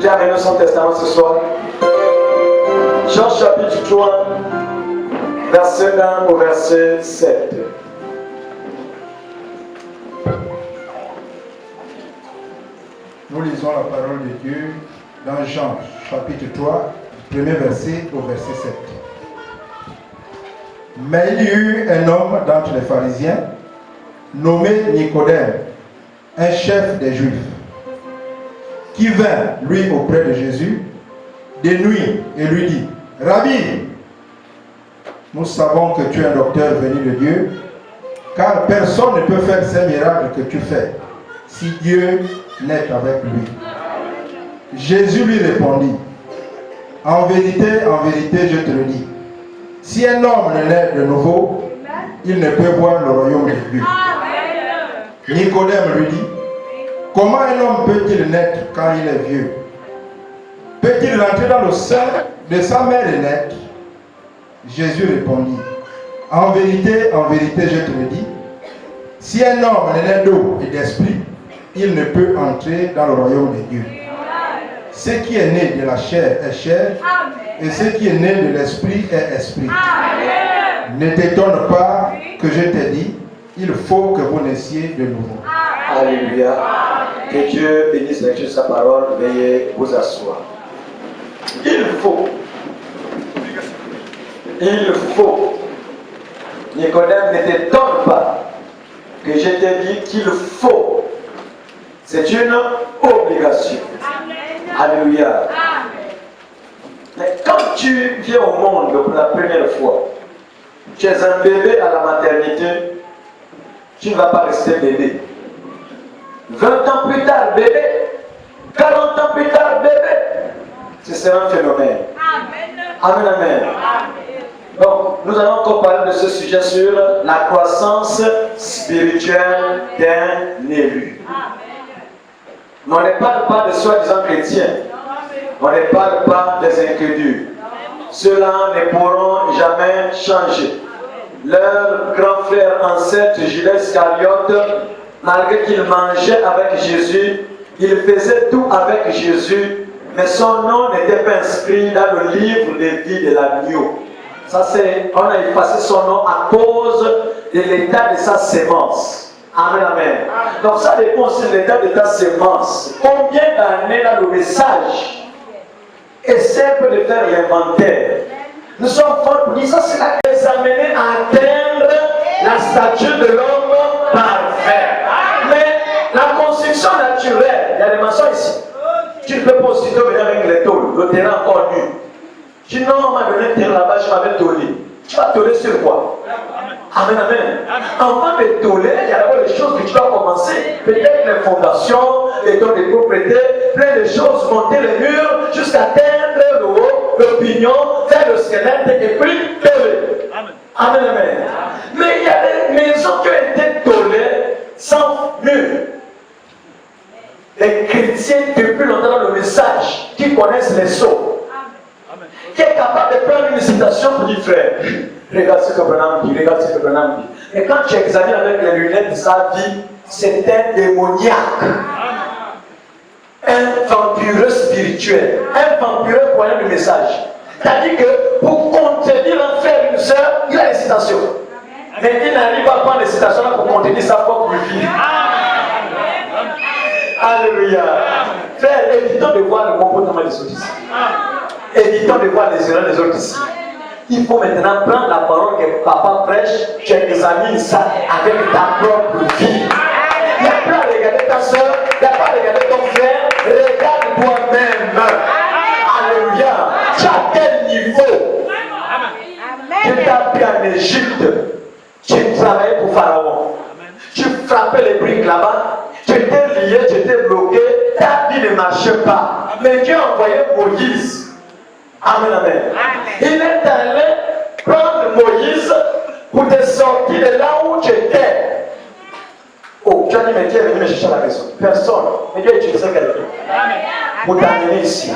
as amené son testament ce soir? Jean chapitre 3, verset 1 au verset 7. Nous lisons la parole de Dieu dans Jean chapitre 3, premier verset au verset 7. Mais il y eut un homme d'entre les pharisiens, nommé Nicodème, un chef des Juifs, qui vint, lui, auprès de Jésus, de nuit, et lui dit, « Rabbi, nous savons que tu es un docteur venu de Dieu, car personne ne peut faire ces miracles que tu fais, si Dieu n'est avec lui. » Jésus lui répondit, « En vérité, je te le dis, si un homme ne naît de nouveau, il ne peut voir le royaume de Dieu. » Nicodème lui dit, « Comment un homme peut-il naître quand il est vieux? Peut-il rentrer dans le sein de sa mère et naître? » Jésus répondit, « En vérité, je te le dis, si un homme ne naît d'eau et d'esprit, il ne peut entrer dans le royaume de Dieu. Ce qui est né de la chair est chair, et ce qui est né de l'esprit est esprit. Ne t'étonne pas que je t'ai dit, il faut que vous naissiez de nouveau. » Alléluia. Que Dieu bénisse avec sa parole. Veuillez vous asseoir. Il faut. Nicodème, ne t'étonne pas que je t'ai dit qu'il faut. C'est une obligation. Alléluia. Mais quand tu viens au monde pour la première fois, tu es un bébé à la maternité, tu ne vas pas rester bébé. 20 ans plus tard, bébé. 40 ans plus tard, bébé. Ce sera un phénomène. Amen, amen. Donc, nous allons encore parler de ce sujet sur la croissance spirituelle d'un élu. Mais on ne parle pas de soi-disant chrétiens. On ne parle pas des incrédules. Ceux-là ne pourront jamais changer. Leur grand frère ancêtre, Judas Iscariote, malgré qu'il mangeait avec Jésus, il faisait tout avec Jésus, mais son nom n'était pas inscrit dans le livre de vie de l'agneau. Ça c'est, on a effacé son nom à cause de l'état de sa sémence. Amen, amen. Donc ça dépend aussi de l'état de ta sémence. Combien d'années dans le message? Essaie un peu de faire l'inventaire. Nous sommes forts pour dire ça, c'est là qui les amener à atteindre la stature de l'homme parfait. Mais la construction naturelle, il y a des maçons ici. Tu ne peux pas aussitôt venir avec les tôles, le terrain encore nu. Sinon, on m'a donné un terrain là-bas, je m'avais tôlé. Tu vas tôler sur quoi? Amen, amen. Avant de tôler, il y a d'abord des choses que tu dois commencer. Peut-être les fondations, les taux de propriété, plein de choses, monter les murs jusqu'à atteindre le haut, le pignon, faire le squelette et puis tôler. Amen, amen. Mais il y a des maisons qui ont été tôlées sans mur. Les chrétiens depuis longtemps dans le message, qui connaissent les sceaux, qui est capable de prendre une citation pour dire frère, regarde ce que Branham dit, regarde ce que Branham dit. Et quand tu examines avec les lunettes de sa vie, c'est un démoniaque. Un vampireux spirituel, un vampireux croyant le message. C'est-à-dire que pour contenir un frère et une soeur, il a les citations. Mais il n'arrive pas à prendre les citations là pour contenir sa propre vie. Alléluia. Frère, évitons de voir le comportement des autres ici. Évitons de voir les erreurs des autres ici. Il faut maintenant prendre la parole que papa prêche, tu examines ça avec ta propre vie. Il n'y a pas à regarder ta soeur, il n'y a pas à regarder ton frère, regarde toi-même. Alléluia. Tu as quel niveau? Tu t'as pris en Égypte, tu travaillais pour Pharaon. Tu frappais les briques là-bas, tu étais lié, tu étais bloqué, ta vie ne marchait pas. Mais Dieu a envoyé Moïse. Amen, amen. Il est allé prendre Moïse pour te sortir de là où tu étais. Oh, tu as dit, mais Dieu est venu me chercher à la maison. Personne. Mais Dieu a utilisé quelqu'un pour t'amener ici.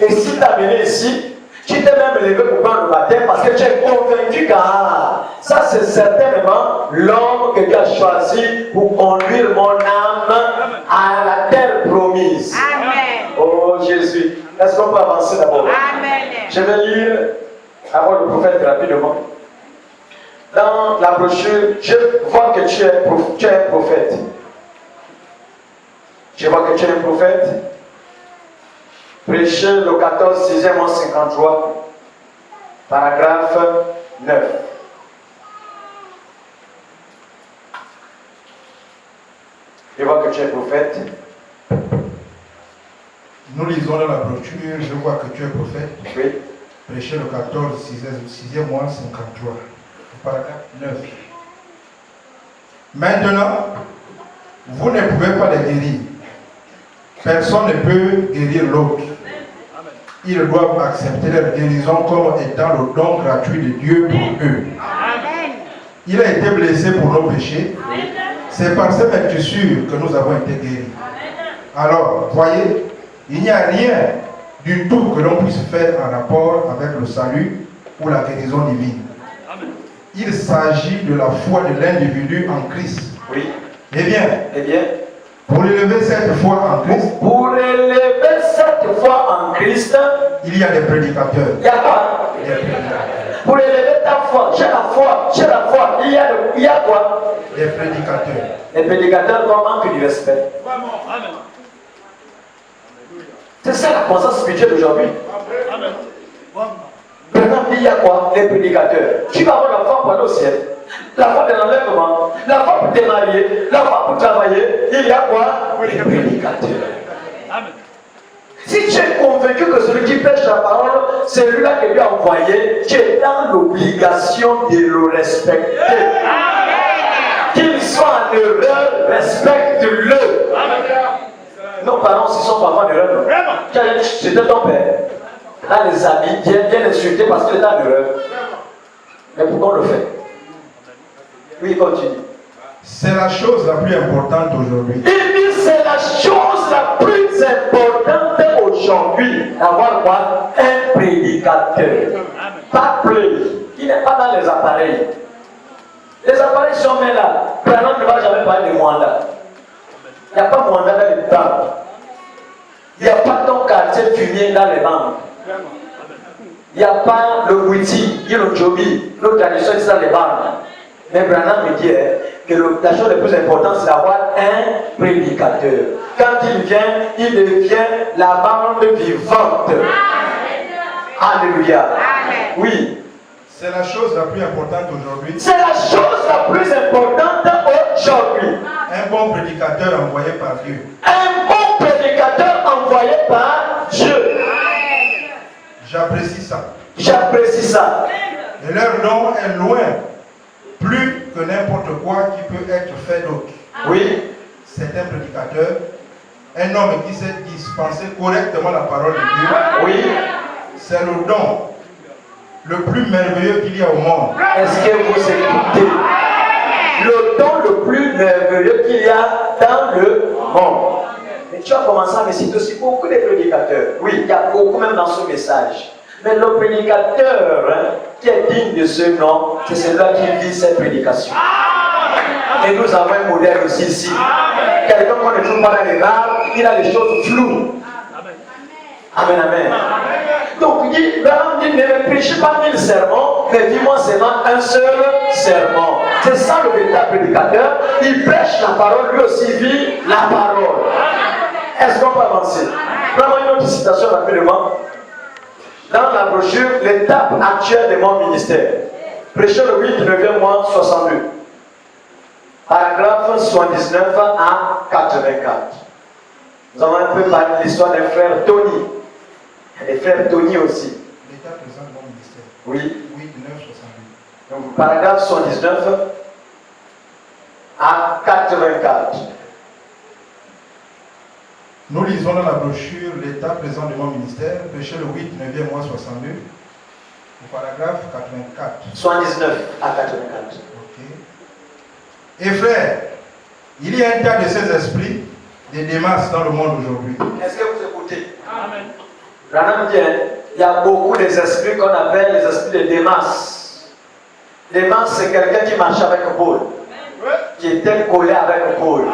Et si t'amener ici, tu t'es même levé pour prendre le baptême parce que tu es convaincu que ça c'est certainement l'homme que Dieu a choisi pour conduire mon âme à la terre promise. Amen. Oh Jésus. Est-ce qu'on peut avancer d'abord? Je vais lire la parole du prophète rapidement. Dans la brochure, je vois que tu es un prophète. Je vois que tu es un prophète. Prêché le 14, 6e mois 53, paragraphe 9. Je vois que tu es prophète. Nous lisons dans la brochure, je vois que tu es prophète. Oui. Prêché le 14, 6e mois 53, paragraphe 9. Maintenant, vous ne pouvez pas les guérir. Personne ne peut guérir l'autre. Ils doivent accepter leur guérison comme étant le don gratuit de Dieu pour eux. Il a été blessé pour nos péchés. C'est par cette meurtrissure que nous avons été guéris. Alors, voyez, il n'y a rien du tout que l'on puisse faire en rapport avec le salut ou la guérison divine. Il s'agit de la foi de l'individu en Christ. Oui. Eh bien, pour élever cette foi en Christ, il y a des prédicateurs. Il y a quoi? Des prédicateurs. Pour élever ta foi, j'ai la foi, il y a quoi? Des prédicateurs. Les prédicateurs manquent du respect. C'est ça la conscience spirituelle d'aujourd'hui. Maintenant, il y a quoi? Les prédicateurs. Tu vas avoir la foi pour aller au ciel, la foi de l'enlèvement, la foi pour te marier, la foi pour travailler. Il y a quoi? Les prédicateurs. Si tu es convaincu que celui qui prêche la parole, c'est lui-là qui lui a envoyé, tu es dans l'obligation de le respecter. Qu'il soit en erreur, respecte-le. Nos parents, s'ils sont parfois en erreur, c'était ton père. Là, les amis viennent l'insulter parce qu'il est en erreur. Mais pourquoi on le fait? Oui, continue. C'est la chose la plus importante aujourd'hui. Il dit c'est la chose la plus importante aujourd'hui d'avoir quoi? Un prédicateur. Pas plus. Il n'est pas dans les appareils. Les appareils sont mis là. Prenons ne va jamais parler de Mwanda. Il n'y a pas Mwanda dans les banques. Il n'y a pas ton quartier fumier dans les banques. Il n'y a pas le Witi, il y a le Jobi, l'autre tradition c'est dans les banques. Mais Branham me dit que la chose la plus importante c'est d'avoir un prédicateur. Quand il vient, il devient la bande vivante. Alléluia. Oui. C'est la chose la plus importante aujourd'hui. C'est la chose la plus importante aujourd'hui. Un bon prédicateur envoyé par Dieu. Un bon prédicateur envoyé par Dieu. J'apprécie ça. J'apprécie ça. Et leur nom est loin, plus que n'importe quoi qui peut être fait d'autre. Oui. C'est un prédicateur, un homme qui sait dispenser correctement la parole de Dieu. Oui. C'est le don le plus merveilleux qu'il y a au monde. Est-ce que vous écoutez? Le don le plus merveilleux qu'il y a dans le monde. Mais tu as commencé à me citer aussi beaucoup de prédicateurs. Oui, il y a beaucoup même dans ce message. Mais le prédicateur qui est digne de ce nom, c'est celui-là qui vit cette prédication. Et nous avons un modèle aussi ici. Quelqu'un qu'on ne trouve pas dans les rares, il a des choses floues. Amen, amen. Donc il dit, ne me prêchez pas 1000 sermons, mais dis-moi seulement un seul sermon. C'est ça le véritable prédicateur. Il prêche la parole, lui aussi vit la parole. Est-ce qu'on peut avancer? Vraiment une autre citation rapidement. Dans la brochure, l'étape actuelle de mon ministère. Prêcher le 8 du 9e mois 62. Paragraphe 79 à 84. Nous avons un peu parlé de l'histoire d'un frère Tony. Il y a des frères Tony aussi. L'état présent de mon ministère. Oui. 8, 9, 68. Donc, paragraphe 79 à 84. Nous lisons dans la brochure l'état présent de mon ministère, péché le 8, 9e mois 62, au paragraphe 84. 79 à 84. Ok. Et frère, il y a un tas de ces esprits, des démasses dans le monde aujourd'hui. Est-ce que vous écoutez? Amen. Branham dit, il y a beaucoup d'esprits qu'on appelle les esprits de Démas. Démas, c'est quelqu'un qui marchait avec Paul, qui était collé avec Paul,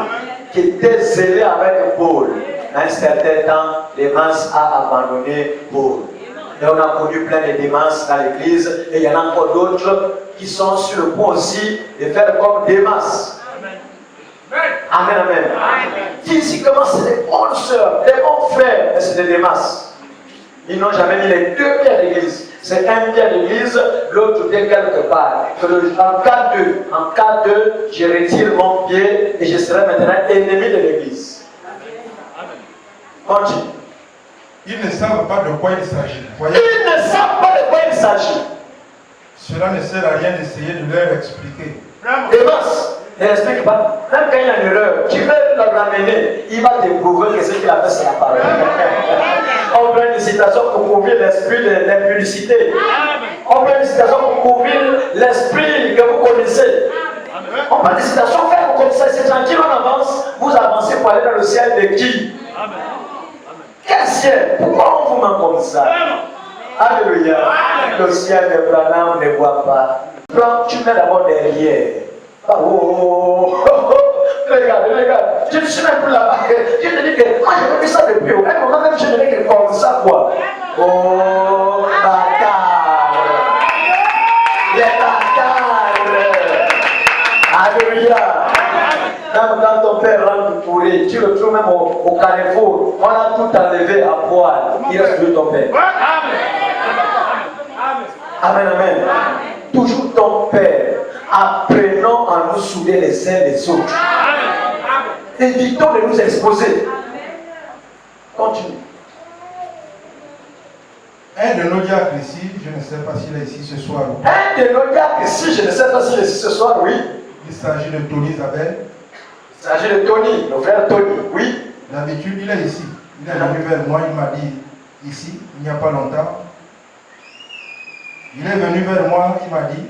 qui était zélé avec Paul, À un certain temps, Démas a abandonné Paul. Et on a connu plein de Démas dans l'église. Et il y en a encore d'autres qui sont sur le point aussi de faire comme Démas. Amen, amen. Qui ici commence des bonnes sœurs, des bons frères, mais c'est des Démas. Ils n'ont jamais mis les deux pieds à l'église. C'est un pied à l'église, l'autre pied quelque part. En cas de, je retire mon pied et je serai maintenant ennemi de l'église. Continue. Ils ne savent pas de quoi il s'agit. Ils ne savent pas de quoi il s'agit. Cela ne sert à rien d'essayer de leur expliquer. Démas, ne l'explique pas. Même quand il y a une erreur, tu veux le ramener, il va te prouver que ce qu'il a fait, c'est la parole. On prend une citation pour couvrir l'esprit de l'impudicité. On prend une citation pour couvrir l'esprit que vous connaissez. On prend des citations, frère, vous connaissez, c'est tranquille, on avance. Vous avancez pour aller dans le ciel de qui? Quel ciel? Pourquoi on vous ment comme ça? Alléluia. Le ciel de Branham ne voit pas. Prends, tu mets d'abord derrière. Oh, regarde. Je ne suis même plus là-bas. Je te dis que moi j'ai vu ça depuis. À un moment même je me dis que comme ça quoi. Oh, bâtard. Les bâtards. Alléluia. Même quand ton père rentre pourri, tu le trouves même au carrefour. On a tout enlevé à poil. Il reste plus ton père. Amen, amen. Toujours ton père. Apprenons à nous souder les uns les autres. Évitons de nous exposer. Continue. Un de nos diacres ici, je ne sais pas s'il est ici ce soir. Un de nos diacres ici, je ne sais pas s'il est ici ce soir, oui. Il s'agit de Tony Isabelle. Il s'agit de Tony, le frère Tony, oui. D'habitude, il est ici. Il est venu vers moi, il m'a dit ici, il n'y a pas longtemps. Il est venu vers moi, il m'a dit,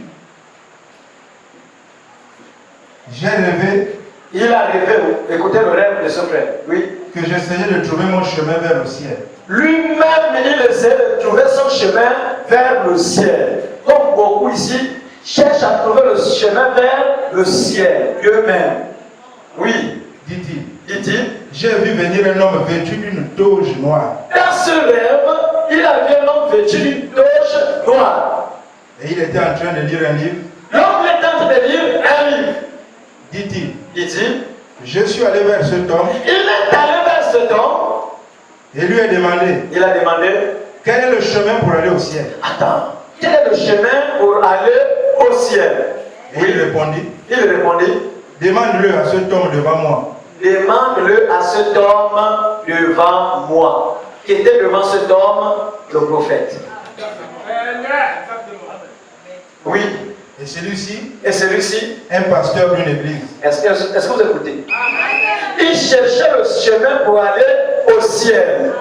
j'ai rêvé. Il a rêvé, écoutez le rêve de ce frère, oui. Que j'essayais de trouver mon chemin vers le ciel. Lui-même, il essaie de trouver son chemin vers le ciel. Comme beaucoup ici cherchent à trouver le chemin vers le ciel, eux-mêmes. Oui. Dit-il, j'ai vu venir un homme vêtu d'une toge noire. Dans ce rêve, il a vu un homme vêtu d'une toge noire. Et il était en train de lire un livre. L'homme est en train de lire un livre. Dit-il, je suis allé vers cet homme. Il est allé vers cet homme. Et lui a demandé. Il a demandé. Quel est le chemin pour aller au ciel? Attends. Quel est le chemin pour aller au ciel? Et il répondit. Demande-le à cet homme devant moi. Demande-le à cet homme devant moi. Qui était devant cet homme? Le prophète. Oui. Et celui-ci? Un pasteur d'une église. Est-ce que vous écoutez? Il cherchait le chemin pour aller au ciel.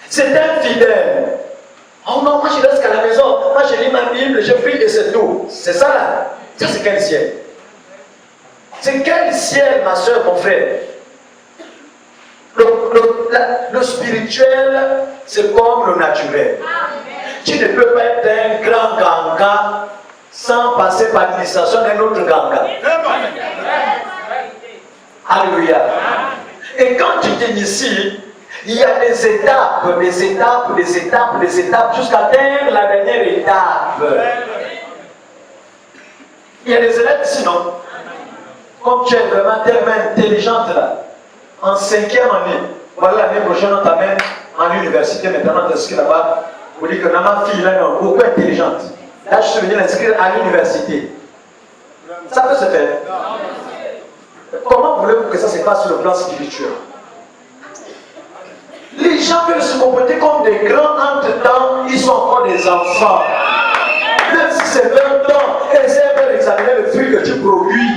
C'est un fidèle. Oh non, moi je reste qu'à la maison. Moi je lis ma Bible, je prie et c'est tout. C'est ça là. Ça c'est quel ciel? C'est quel ciel, ma soeur, mon frère? Le spirituel, c'est comme le naturel. Tu ne peux pas être un grand ganga sans passer par l'administration d'un autre ganga. Alléluia. Et quand tu t'inities, il y a des étapes jusqu'à atteindre la dernière étape. Il y a des élèves ici, non? Comme tu es vraiment tellement intelligente là, en 5e année, voilà l'année prochaine on t'amène en université, maintenant on t'inscrit là-bas, on dit que ma fille là est beaucoup intelligente. Là je suis venu l'inscrire à l'université. Ça peut se faire. Comment voulez-vous que ça se passe sur le plan spirituel? Les gens veulent se comporter comme des grands, entre-temps, ils sont encore des enfants. Même si c'est 20 ans, essaie d'examiner le fruit que tu produis.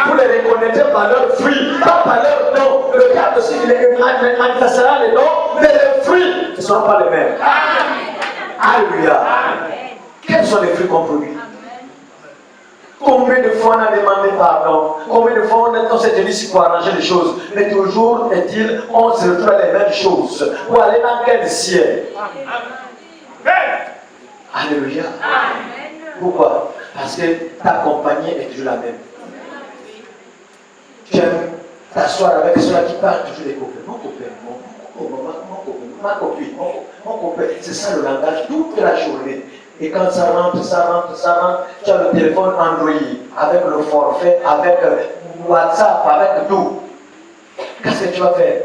Vous les reconnaîtrez par leurs fruits, pas par leurs noms. Le cadre aussi, il manifestera les noms, mais les fruits ne seront pas les mêmes. Alléluia. Quels sont les fruits qu'on produit? Combien de fois on a demandé pardon? Combien de fois on s'est dit ici pour arranger les choses? Mais toujours est-il, on se retrouve à les mêmes choses. Pour aller dans quel ciel? Alléluia. Pourquoi? Parce que ta compagnie est toujours la même. Tu aimes t'asseoir avec ceux-là qui parlent toujours des copains. Mon copain, ma copine, mon copain. C'est ça le langage toute la journée. Et quand ça rentre, tu as le téléphone Android, avec le forfait, avec WhatsApp, avec tout. Qu'est-ce que tu vas faire?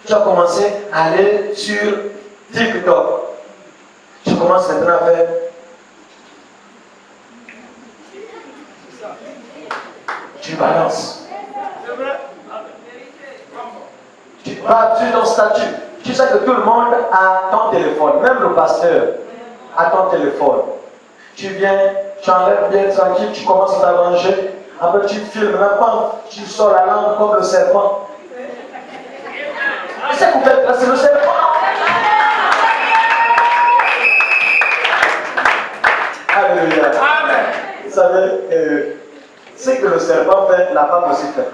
Tu vas commencer à aller sur TikTok. Tu commences maintenant à faire. Tu balances. Tu vas sur ton statut. Tu sais que tout le monde a ton téléphone, même le pasteur a ton téléphone. Tu viens, tu enlèves bien tranquille, tu commences à t'arranger. Après tu filmes, même pas, tu sors la langue comme le serpent. C'est coupé, c'est le serpent. Alléluia. Amen. Vous savez, ce que le serpent fait, la femme aussi fait.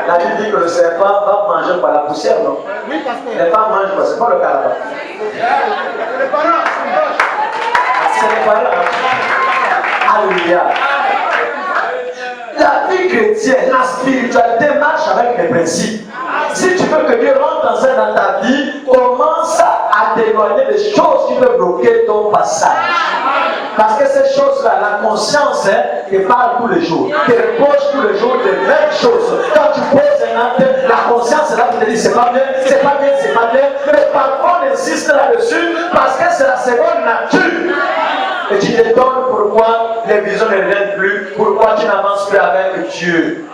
La Bible dit que le serpent va manger par la poussière, non? Oui, pasteur. Les femmes mangent pas, c'est pas le cas là-bas. C'est les parents. Alléluia. La vie chrétienne, la spiritualité marche avec les principes. Si tu veux que Dieu rentre dans ta vie, commence à t'éloigner des choses qui peuvent bloquer ton passage. Parce que ces choses-là, la conscience, te parle tous les jours. Te pose tous les jours les mêmes choses. Quand tu poses un acte, la conscience est là pour te dire c'est pas bien, c'est pas bien, c'est pas bien. Mais parfois on insiste là-dessus parce que c'est la seconde nature. Et tu te donnes pourquoi les visions ne viennent plus, pourquoi tu n'avances plus avec Dieu.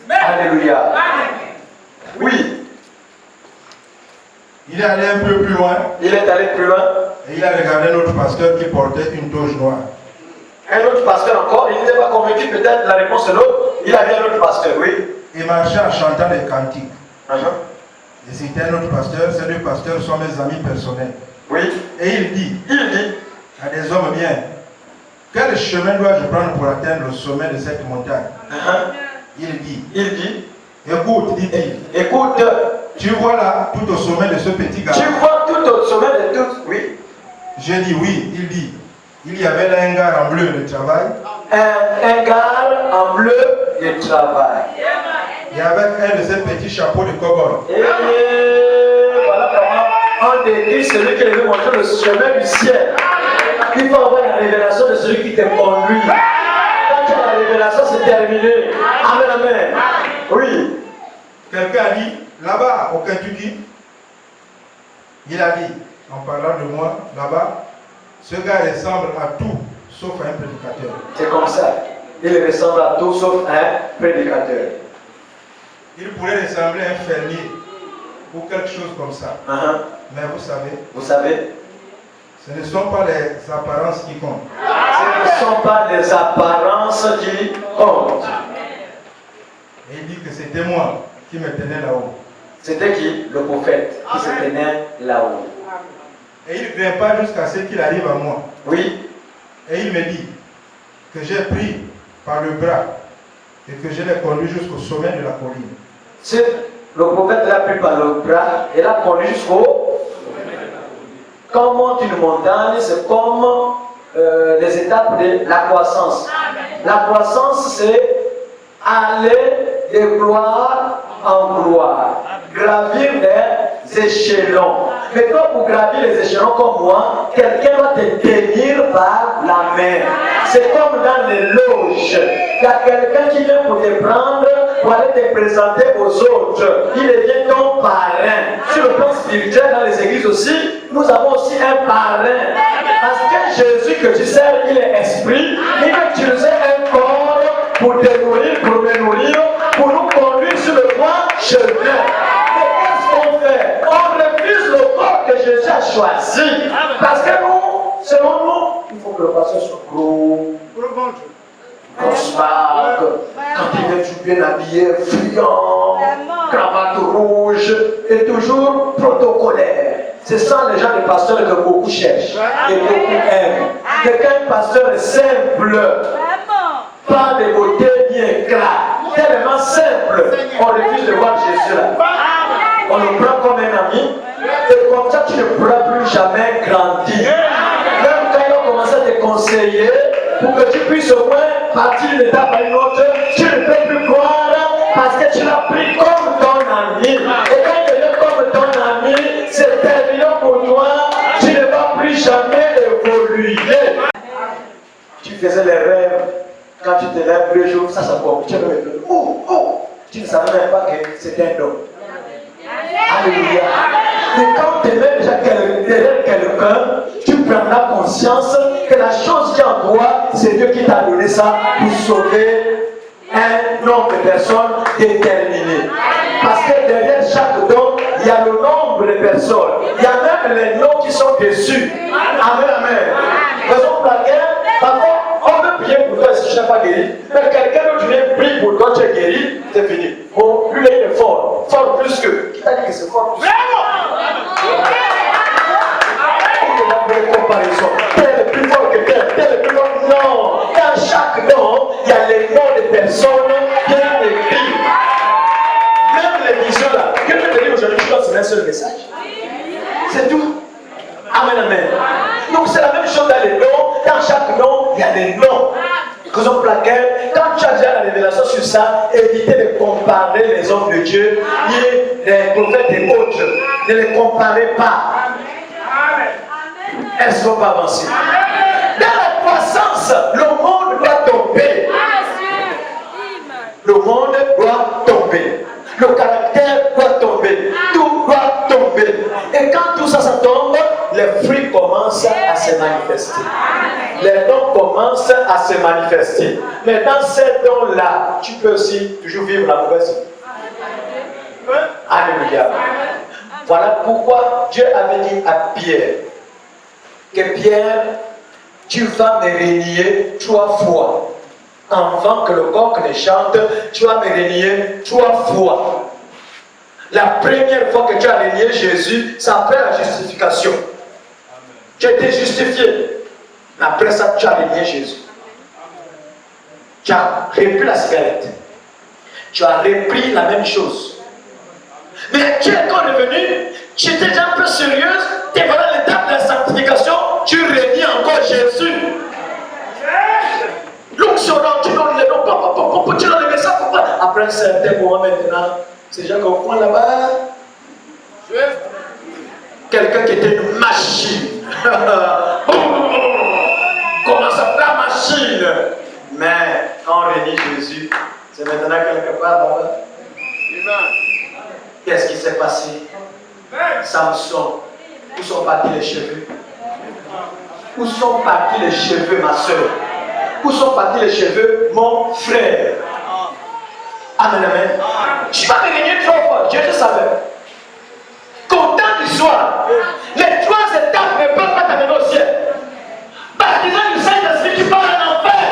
Alléluia. Oui. Il est allé un peu plus loin. Il est allé plus loin. Et il a regardé un autre pasteur qui portait une toge noire. Un autre pasteur encore, il n'était pas convaincu peut-être la réponse de l'autre. Il avait un autre pasteur, oui. Il marchait en chantant des cantiques. Et c'était un autre pasteur. Ces deux pasteurs sont mes amis personnels. Oui. Et il dit à des hommes bien, quel chemin dois-je prendre pour atteindre le sommet de cette montagne? Il dit, écoute, dit-il. Écoute. Tu vois là, tout au sommet de ce petit gars. Tu vois tout au sommet de tout. Oui. J'ai dit oui. Il dit, il y avait là un gars en bleu de travail. Un gars en bleu de travail. Et avec un de ces petits chapeaux de cow-boy. Et voilà comment on décrit celui qui veut montrer le chemin du ciel. Il faut avoir la révélation de celui qui te conduit. Quand tu as la révélation, c'est terminé. Amen, amen. Oui. Quelqu'un a dit, là-bas, au Kentucky, il a dit, en parlant de moi, là-bas, ce gars ressemble à tout, sauf à un prédicateur. C'est comme ça. Il ressemble à tout, sauf à un prédicateur. Il pourrait ressembler à un fermier, ou quelque chose comme ça. Mais vous savez, ce ne sont pas les apparences qui comptent. Ce ne sont pas les apparences qui comptent. Et il dit que c'était moi qui me tenais là-haut. C'était qui? Le prophète qui se tenait là-haut. Et il ne vient pas jusqu'à ce qu'il arrive à moi. Oui. Et il me dit que j'ai pris par le bras et que je l'ai conduit jusqu'au sommet de la colline. C'est le prophète l'a pris par le bras et l'a conduit jusqu'au. Quand on monte une montagne, c'est comme les étapes de la croissance. La croissance, c'est aller de gloire en gloire, gravir des échelons. Mais toi, pour gravir les échelons comme moi, quelqu'un va te tenir par la main. C'est comme dans les loges. Il y a quelqu'un qui vient pour te prendre, pour aller te présenter aux autres. Il devient ton parrain. Sur le plan spirituel, dans les églises aussi, nous avons aussi un parrain. Parce que Jésus que tu sers, il est esprit. Il va utiliser un corps pour te nourrir, pour me nourrir, pour nous conduire sur le droit chemin. Mais qu'est-ce qu'on fait? On refuse le corps que Jésus a choisi. Parce que nous, selon nous, il faut que le pasteur soit gros, smart, quand il est tout bien habillé, friand, cravate rouge, et toujours protocolaire. C'est ça les gens des pasteurs que beaucoup cherchent et beaucoup aiment. Quelqu'un pasteur simple, pas de beauté ni éclat, tellement simple, on refuse de voir Jésus là. On le prend comme un ami, et comme ça tu ne pourras plus jamais grandir. Même quand il va commencer à te conseiller, pour que tu puisses au moins partir d'une étape à une autre, tu ne peux plus croire parce que tu pris comme ton ami. Et quand il devient comme ton ami, c'est terminant pour toi. Tu ne vas plus jamais évoluer. Tu faisais les rêves. Quand tu te lèves le jour, ça quoi? Tu tu ne savais même pas que c'était un don. Alléluia. Mais quand tu es déjà derrière quelqu'un, tu prendras conscience que la chose qui est en toi, c'est Dieu qui t'a donné ça pour sauver un nombre de personnes déterminées. Parce que derrière chaque don, il y a le nombre de personnes. Il y a même les noms qui sont dessus. Amen, amen. Raison pour laquelle, parfois, on peut prier pour toi si tu n'es pas guéri. Mais quelqu'un d'autre vient prier pour toi, tu es guéri, c'est fini. Bon, lui, il est fort. Fort plus que. Qui t'a dit que c'est fort plus que? Comparaison. Tel est plus fort que tel est plus fort. Non. Dans chaque nom, il y a les noms des personnes bien écrits. Même les visions là. Que je te dis aujourd'hui, tu dois un seul message. C'est tout. Amen, amen. Donc c'est la même chose dans les noms. Dans chaque nom, il y a des noms. Raison pour laquelle, quand tu as déjà la révélation sur ça, évitez de comparer les hommes de Dieu et les prophètes et autres. Ne les comparez pas. Elles ne vont pas avancer. Dans la croissance, le monde doit tomber. Le monde doit tomber. Le caractère doit tomber. Tout doit tomber. Et quand tout ça, ça tombe, les fruits commencent à se manifester. Les dons commencent à se manifester. Mais dans ces dons-là, tu peux aussi toujours vivre la mauvaise vie. Alléluia. Voilà pourquoi Dieu avait dit à Pierre que Pierre, tu vas me renier 3 fois. Avant que le coq ne chante, tu vas me renier 3 fois. La première fois que tu as renié Jésus, c'est après la justification. Tu as été justifié. Après ça, tu as renié Jésus. Tu as repris la cigarette. Tu as repris la même chose. Mais tu es encore revenu, tu étais déjà un peu sérieuse, tu es voilà l'étape de la sanctification, tu renies encore Jésus. L'onction, tu donnes les noms, tu donnes les messages, pourquoi? Après un certain moment maintenant, c'est déjà qu'on prend là-bas. Quelqu'un qui était une machine. Comment ça fait la machine? Mais quand on renie Jésus, c'est maintenant quelque part là-bas. Qu'est-ce qui s'est passé? Samson, où sont partis les cheveux? Où sont partis les cheveux, ma soeur? Où sont partis les cheveux, mon frère? Amen, amen. Je ne vais pas me régner 3 fois, Dieu le savait. Qu'au temps du soir, les 3 étapes ne peuvent pas t'amener au ciel. Baptisant du Saint-Esprit, tu pars en enfer.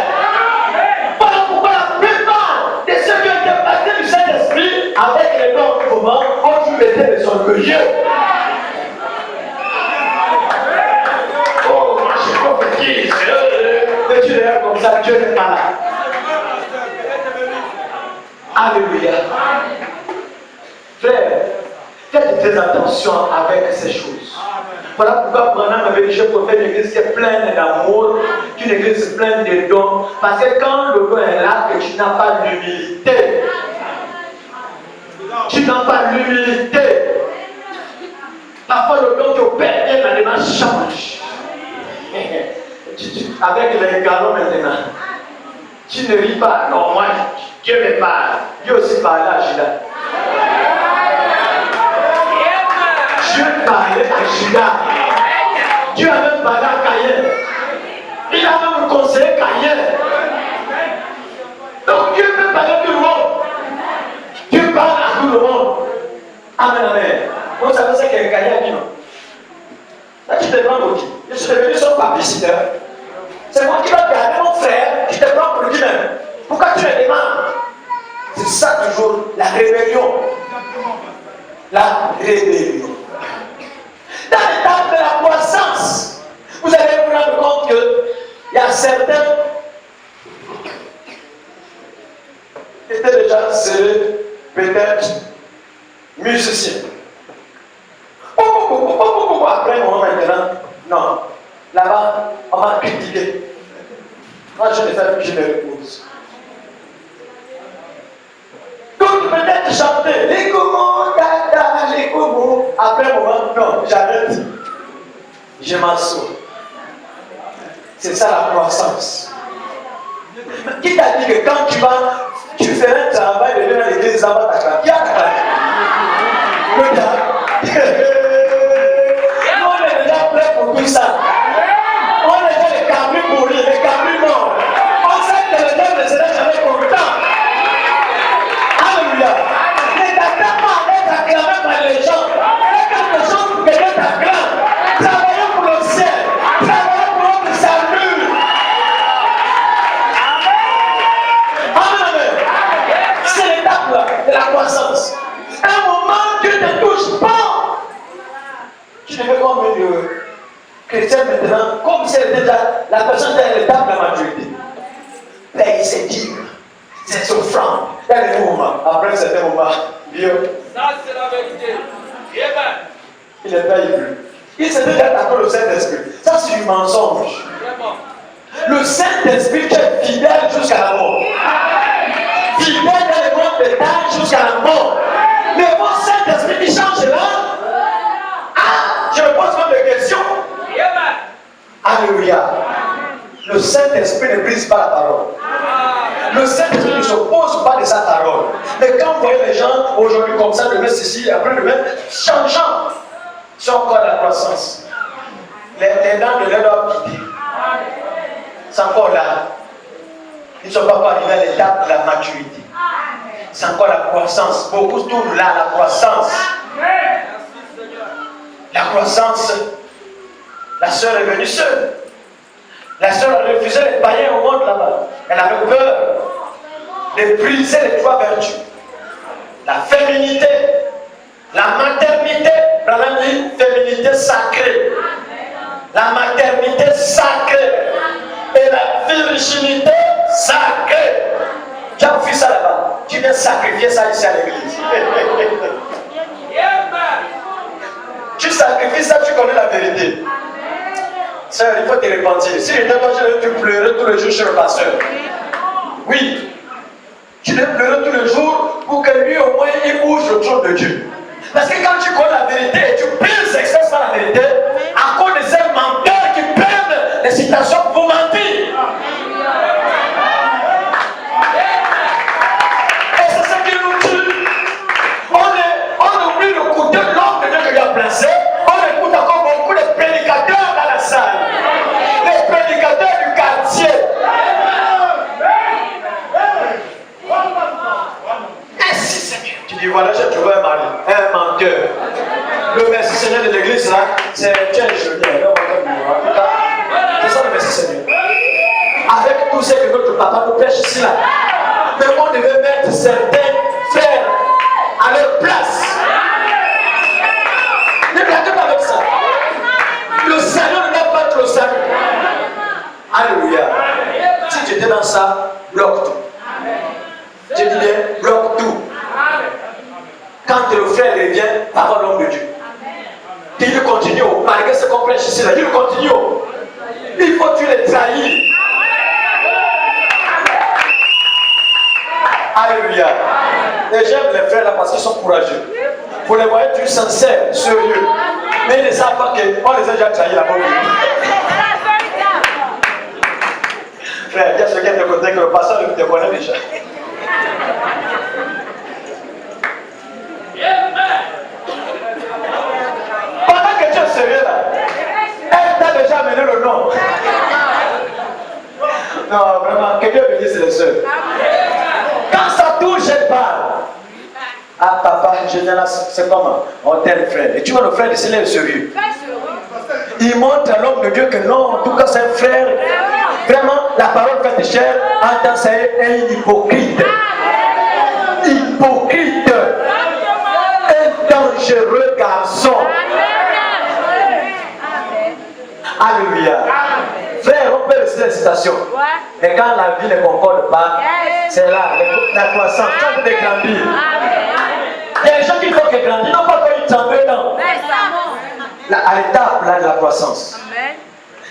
Voilà pourquoi la plupart de ceux qui ont été baptisés du Saint-Esprit, avec les noms du moment, ont dû mettre les orgueilleux. Oh, moi je suis prophétise. Mais tu regardes comme ça, Dieu n'est pas là. Alléluia. Frère, faites très attention avec ces choses. Voilà pourquoi Branham avait dit, je préfère une église qui est pleine d'amour qu'une église pleine de dons. Parce que quand le don est là, que tu n'as pas l'humilité. Tu n'as pas l'humilité. Parfois le don te perd dans les mains change. Avec les galons maintenant. Tu ne ris pas. Non, moi, Dieu me parle. Dieu aussi parle à Judas. Dieu parlait à Judas. Dieu a même parlé à Caïn. Il a même conseillé Caïn. Donc Dieu peut parler à tout le monde. Dieu parle à tout le monde. Amen, amen. Vous savez ce que Caïn a dit, non? Là, tu te demandes qui? Je suis devenu son publicitaire. C'est moi qui vais garder mon frère, je te prends pour lui-même. Pourquoi tu le demandes? C'est ça toujours, la rébellion. La rébellion. Dans l'étape de la croissance, vous allez vous rendre compte qu'il y a certains qui étaient déjà serrés, peut-être musiciens. Après, on va maintenant, non. Là-bas, on va critiquer. Moi, je ne fais plus, je me repose. Donc, peut-être chanter moi, non, j'arrête. Je m'assois. C'est ça la croissance. Qui t'a dit que quand tu fais un travail de venir à l'église, ça va t'acclamer? Qui a t'acclamé? Regarde. Nous, on est déjà prêts pour tout ça. On est déjà les cabris pourris, les cabris morts. On sait que le diable ne sera jamais content. Alléluia. Ne t'attends pas à être acclamé par les gens. Fais quelque chose pour que Dieu t'acclame. Travaillons pour le ciel. Travaillons pour notre salut. Amen. C'est l'étape de la croissance. Un moment, Dieu ne te touche pas. Tu devais comme une chrétienne maintenant, comme si elle était déjà la personne à l'étape de la maturité. Paye ses dîmes, ses offrandes, il y a des moments. Après un certain moment, Dieu. Ça, c'est la vérité. Il ne paye plus. Il s'est déjà d'accord le Saint-Esprit. Ça, c'est du mensonge. Le Saint-Esprit, tu es fidèle jusqu'à la mort. Fidèle dans les mois de temps jusqu'à la mort. Mais votre Saint-Esprit qui change là, je me pose même des questions. Alléluia. Le Saint-Esprit ne brise pas la parole. Le Saint-Esprit ne s'oppose pas de sa parole. Mais quand vous voyez les gens aujourd'hui comme ça, demain ceci, après demain, changeant, c'est encore la croissance. Les dents de l'air doivent quitter. C'est encore là. Ils ne sont pas encore arrivés à l'étape de la maturité. C'est encore la croissance. Beaucoup tournent là, la croissance. La croissance. La sœur est venue seule. La sœur a refusé les païens au monde là-bas. Elle avait peur de briser les trois vertus. La féminité, la maternité, la féminité sacrée. La maternité sacrée. Et la virginité sacrée. Tu as vu ça là-bas. Tu viens sacrifier ça ici à l'église. Tu sacrifies ça, tu connais la vérité. Sœur, il faut te repentir. Si j'étais toi, tu pleurais tous les jours sur le pasteur. Oui. Tu devais pleurer tous les jours pour que lui, au moins, il bouge le trône de Dieu. Parce que quand tu connais la vérité et tu piles exprès par la vérité, à cause de ces menteurs qui prennent les citations pour mentir. Et c'est ce qui nous tue. On oublie le côté de l'homme de Dieu que Dieu a placé. On écoute encore beaucoup de prédicateurs dans la salle. Les prédicateurs du quartier. Ainsi Seigneur. Tu dis voilà, j'ai trouvé un mari, un menteur. Le merci Seigneur de l'église là, c'est Dieu jeudi. C'est ça le merci Seigneur. Avec tout ce que notre papa nous prêche ici là. Mais on devait mettre certains frères à leur place. Ne blaguez pas avec ça. Le salut ne doit pas être le salut. Alléluia. Si tu étais dans ça, bloque tout. Je dis bien, bloque tout. Quand le frère revient, parole l'homme de Dieu. Il continue, malgré ce qu'on prêche ici, là, il continue. Il faut que tu les trahis. Alléluia. Et j'aime les frères là parce qu'ils sont courageux. Vous les voyez tous sincères, sérieux. Mais ils ne savent pas qu'on les a déjà trahis là-bas. Frère, il y a ceux qui te côté que le pasteur te connaît déjà. Pendant que tu es sérieux là, elle t'a déjà amené le nom. Non, vraiment, que Dieu bénisse les soeurs. Quand ça touche, elle parle. Ah papa, je viens là, c'est comment? Oh tel frère. Et tu vois le frère ici, il est sérieux. Il montre à l'homme de Dieu que non, en tout cas c'est un frère. Vraiment, la parole faite chair, entend c'est un hypocrite. Hypocrite. Un dangereux garçon. Alléluia. Frère, on peut réciter la citation. Et quand la vie ne concorde pas, c'est là, la croissance. Tu as de grandir. Il y a des gens qui font que grandir, non pas qu'ils tombent dedans. À l'étape là de la croissance.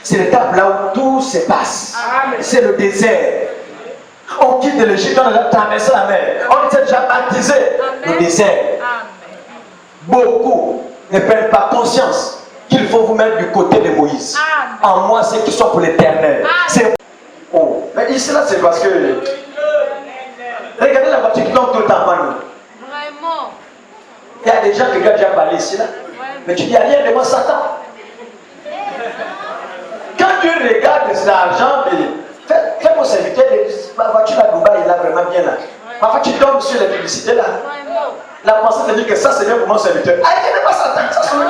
C'est l'étape là où tout se passe. C'est le désert. On quitte l'Égypte, on a traversé la mer. On était déjà baptisé. Le désert. Beaucoup ne prennent pas conscience qu'il faut vous mettre du côté de Moïse. En moi, ceux qui sont pour l'éternel. Oh, mais ici là, c'est parce que. Regardez la voiture qui tombe tout le temps en panne. Vraiment. Il y a des gens qui regardent déjà parler ici là. Mais tu dis, rien de moi, Satan. Quand tu regardes cet argent, fais mon serviteur, ma voiture à Dubaï est là vraiment bien là. Parfois tu tombes sur les publicités là. La pensée te dit que ça c'est bien pour mon serviteur. Ah, il n'est pas Satan, ça c'est vrai.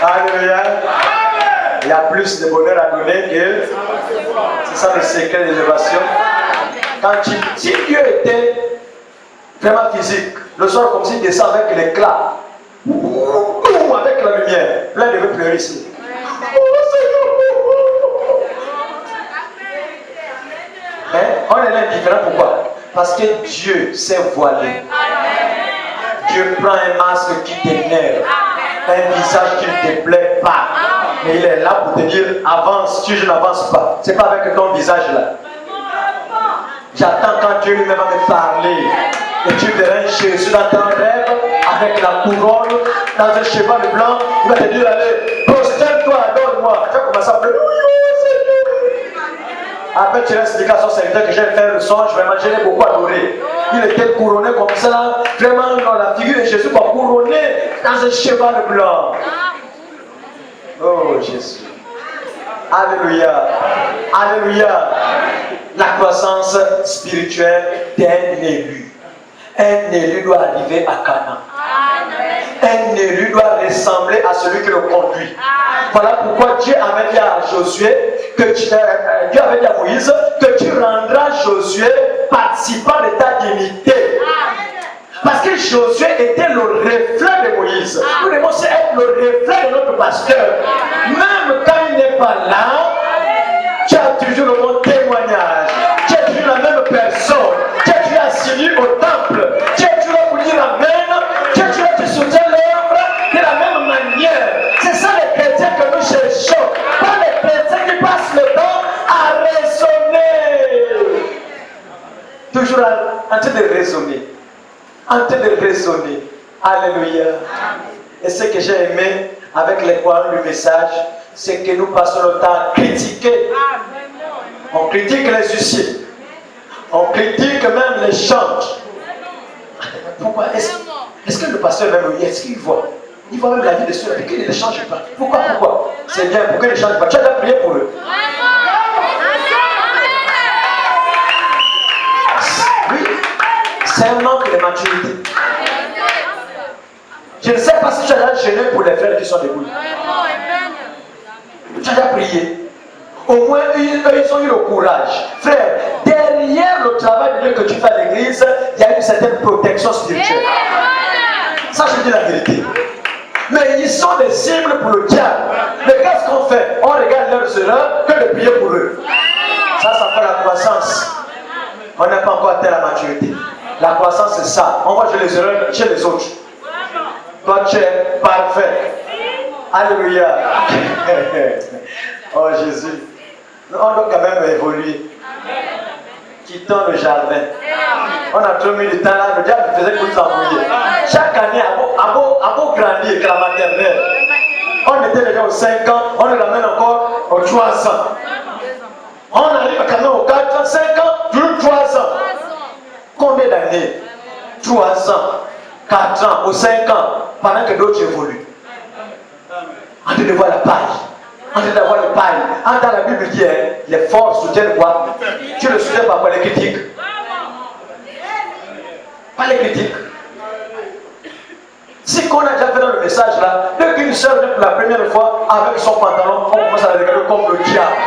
Alléluia. Il y a plus de bonheur à donner que. C'est ça le secret de l'élévation. Si Dieu était vraiment physique, le soir comme s'il descend avec l'éclat, avec la lumière, là il devait pleurer ici. Hein? On est là indifférent, pourquoi? Parce que Dieu s'est voilé. Dieu prend un masque qui t'énerve, un visage qui ne te plaît pas. Mais il est là pour te dire avance, tu je n'avance pas. C'est pas avec ton visage là. J'attends quand Dieu lui-même va me parler. Et tu verras Jésus dans ton rêve avec la couronne, dans un cheval blanc. Il va te dire allez, prosterne-toi, adore-moi. Tu vas commencer à pleurer. Après tu vas expliquer à son serviteur que j'ai fait le son, je vais imaginer beaucoup adorer. Il était couronné comme ça, vraiment dans la figure de Jésus, couronné dans un cheval blanc. Oh Jésus. Alléluia. Alléluia. La croissance spirituelle d'un élu. Un élu doit arriver à Canaan. Un élu doit ressembler à celui qui le conduit. Voilà pourquoi Dieu avait dit à Josué, Dieu avait dit à Moïse que tu rendras Josué participant de ta dignité. Parce que Josué était le reflet de Moïse. Nous devons être le reflet de notre pasteur. Même quand il n'est pas là, tu as toujours le bon témoignage. Tu es toujours la même personne. Tu es toujours assigné au temple. Tu es toujours là pour dire Amen. Tu es toujours là pour soutenir l'œuvre de la même manière. C'est ça les chrétiens que nous cherchons. Pas les chrétiens qui passent le temps à raisonner. Toujours en train de raisonner. En train de raisonner. Alléluia. Et ce que j'ai aimé avec les paroles du message, c'est que nous passons le temps à critiquer. On critique les huissiers. On critique même les chantres. Pourquoi? Est-ce que le pasteur même, est-ce qu'il voit? Il voit même la vie de ceux-là. Pourquoi il ne les change pas? Pourquoi? C'est bien, pourquoi il ne les change pas? Tu as déjà prié pour eux. Oui. C'est un manque de maturité. Je ne sais pas si tu as déjà gêné pour les frères qui sont debout. Tu as déjà prié. Au moins, ils ont eu le courage. Frère, derrière le travail de Dieu que tu fais à l'église, il y a une certaine protection spirituelle. Ça, je dis la vérité. Mais ils sont des cibles pour le diable. Mais qu'est-ce qu'on fait? On regarde leurs erreurs que de prier pour eux. Ça s'appelle la croissance. On n'est pas encore atteint la maturité. La croissance, c'est ça. On voit les erreurs chez les autres. Toi, tu es parfait. Alléluia. Oh Jésus. On doit quand même évoluer. Quittons le jardin. On a trop mis du temps là. Le diable faisait que nous embrouiller. Chaque année, à beau grandir que la maternelle. On était déjà aux 5 ans. On le ramène encore aux 3 ans. On arrive quand même aux 4 ans, 5 ans, plus 3 ans. Combien d'années? 3 ans, 4 ans, aux 5 ans, pendant que d'autres évoluent. En train de voir la paille. En train d'avoir le paille. Dans la Bible dit, les forts soutiennent quoi? Tu le soutiens par quoi? Les critiques. Pas les critiques. Si qu'on a déjà fait dans le message là, dès qu'une soeur vient pour la première fois avec son pantalon, on commence à la regarder comme le diable.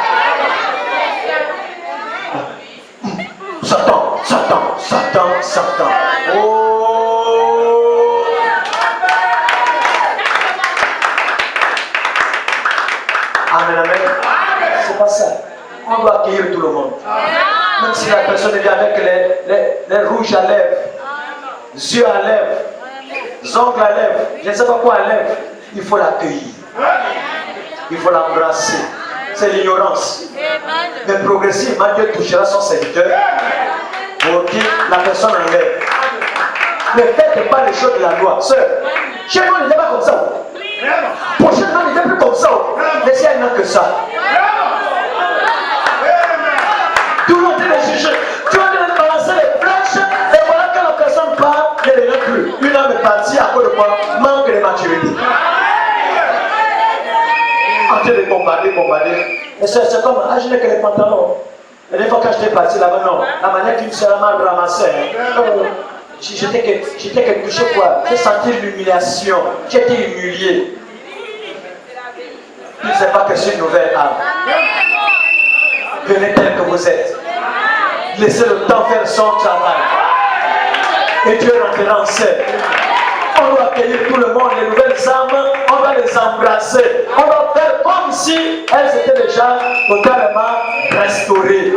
Satan, Satan, Satan, Satan. Oh! Amen, amen. C'est pas ça. On doit accueillir tout le monde. Même si la personne vient avec les rouges à lèvres, yeux à lèvres, ongles à lèvres, je ne sais pas quoi à lèvres, il faut l'accueillir. Il faut l'embrasser. C'est l'ignorance. Mais progressivement, Dieu touchera son serviteur pour que la personne enlève. Ne faites pas les choses de la loi. Sœur, chez nous, on n'était pas comme ça. Prochainement, on n'était plus comme ça. Mais si elle n'a que ça. Tout le monde est jugé. Tu vas de balancer les flèches. Et voilà que la personne part, elle ne plus. Une âme est partie à cause de quoi? Manque de maturité. En train de bombarder. Et c'est comme, je n'ai que les pantalons. Et des fois quand j'étais parti là-bas, non. La manière qu'une seule m'a ramassé. J'étais que touché quoi? J'ai senti l'humiliation. J'étais humilié. Il ne sait pas que c'est une nouvelle âme. Venez tel que vous êtes. Laissez le temps faire son travail. Et Dieu rentrera en scène. On doit accueillir tout le monde, les nouvelles âmes, on va les embrasser. On va faire comme si elles étaient déjà totalement restaurées.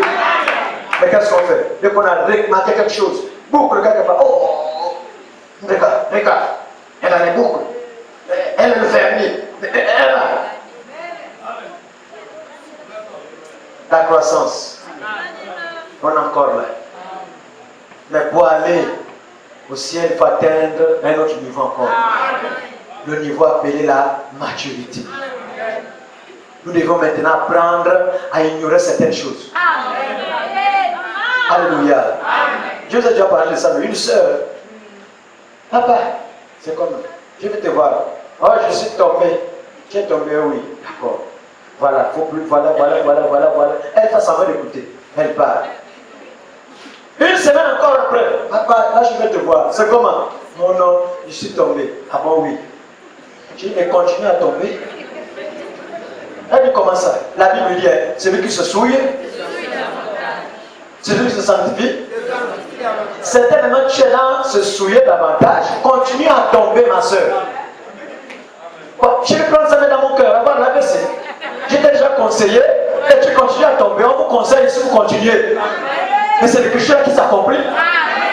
Mais qu'est-ce qu'on fait? Dès qu'on a remarqué quelque chose, beaucoup de gars qui parlent, oh, regarde, elle a les boucles, elle est le vernis, elle a la croissance. On est encore là. Mais pour aller au ciel, il faut atteindre un autre niveau encore. Le niveau appelé la maturité. Nous devons maintenant apprendre à ignorer certaines choses. Alléluia. Je vous ai déjà parlé de ça, mais une soeur. Papa, c'est comme, je vais te voir. Oh, je suis tombé. Tu es tombé, oui. D'accord. Voilà, faut plus, voilà. Elle fait semblant d'écouter. Elle part. Une semaine encore après, papa, là je vais te voir. C'est comment? Non, je suis tombé. Ah bon, oui. Je dis, mais continue à tomber. Elle dit, comment ça? La Bible dit, celui qui se souille, celui qui se sanctifie. Certainement, tu es là, se souiller davantage. Continue à tomber, ma soeur. Je vais prendre ça dans mon cœur, avant de la baisser. Je t'ai déjà conseillé, et tu continues à tomber. On vous conseille si vous continuez. Mais c'est le péché qui s'accomplit.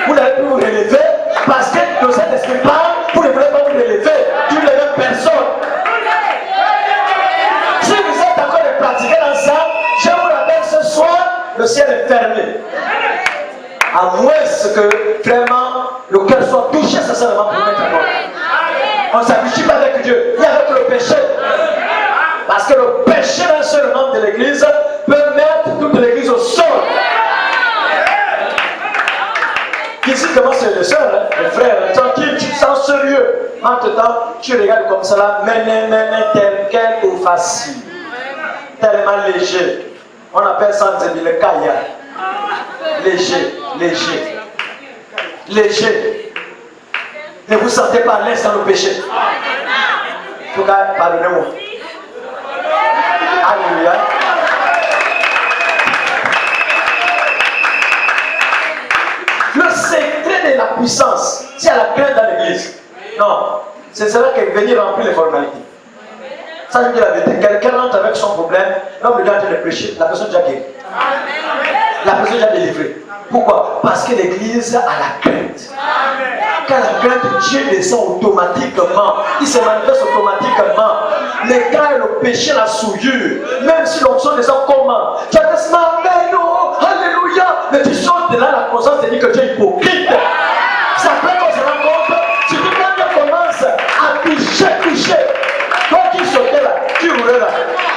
Vous n'allez plus vous relever parce que le Saint-Esprit parle, vous ne voulez pas vous relever. Tu ne lèves personne. Si vous êtes encore de pratiquer dans ça, je vous rappelle ce soir, le ciel est fermé. À moins que vraiment le cœur soit touché sincèrement pour mettre en ordre. On ne s'habitue pas avec Dieu, ni avec le péché. Parce que le péché d'un seul membre de l'église peut mettre toute l'église au sol. Ici, comment c'est le soeur, hein? Le frère, tranquille, tu te sens sérieux. En tout temps, tu regardes comme ça là, mais tel quel ou facile. Tellement léger. On appelle ça le kaya. Léger. Ne vous sentez pas à l'aise dans le péché. En tout cas, pardonnez-moi. Alléluia. Le secret de la puissance, c'est à la crainte dans l'église. Non, c'est cela qui est venir remplir les formalités. Ça, je dis la vérité. Quelqu'un rentre avec son problème, l'homme de Dieu est en train de prêcher, la personne déjà guérie. La personne déjà délivrée. Pourquoi? Parce que l'église a la crainte. Quand la crainte de Dieu descend automatiquement, il se manifeste automatiquement. Mais quand le péché, la souillure, même si l'onction descend comment? Tu as dit, Amen, oh, Alléluia. Mais tu sors de là, la conscience te dit que tu es hypocrite. Ça fait qu'on se rend compte, si tu commences à toucher, toi qui sautais là, tu roulais là.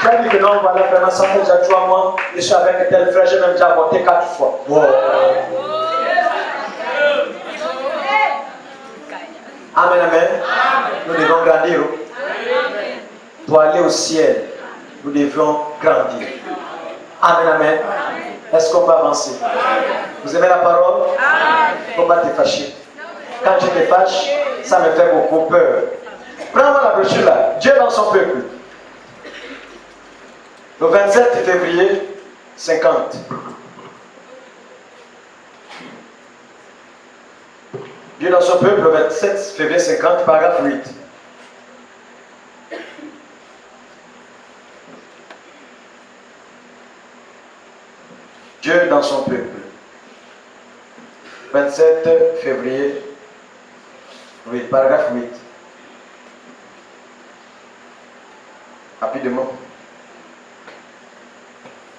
Tu as dit que non, voilà, vraiment, ça fait déjà 3 mois, je suis avec tel frère, j'ai même déjà avorté 4 fois. Wow. Amen, amen. Nous devons grandir. Pour aller au ciel, nous devons grandir. Amen, amen. Est-ce qu'on va avancer? Vous aimez la parole? Il ne faut pas te fâcher. Quand tu te fâches, ça me fait beaucoup peur. Prends-moi la brochure là. Dieu dans son peuple. Le 27 février 50. Dieu dans son peuple, le 27 février 50, paragraphe 8. Dieu dans son peuple. 27 février, oui, paragraphe 8. Rapidement.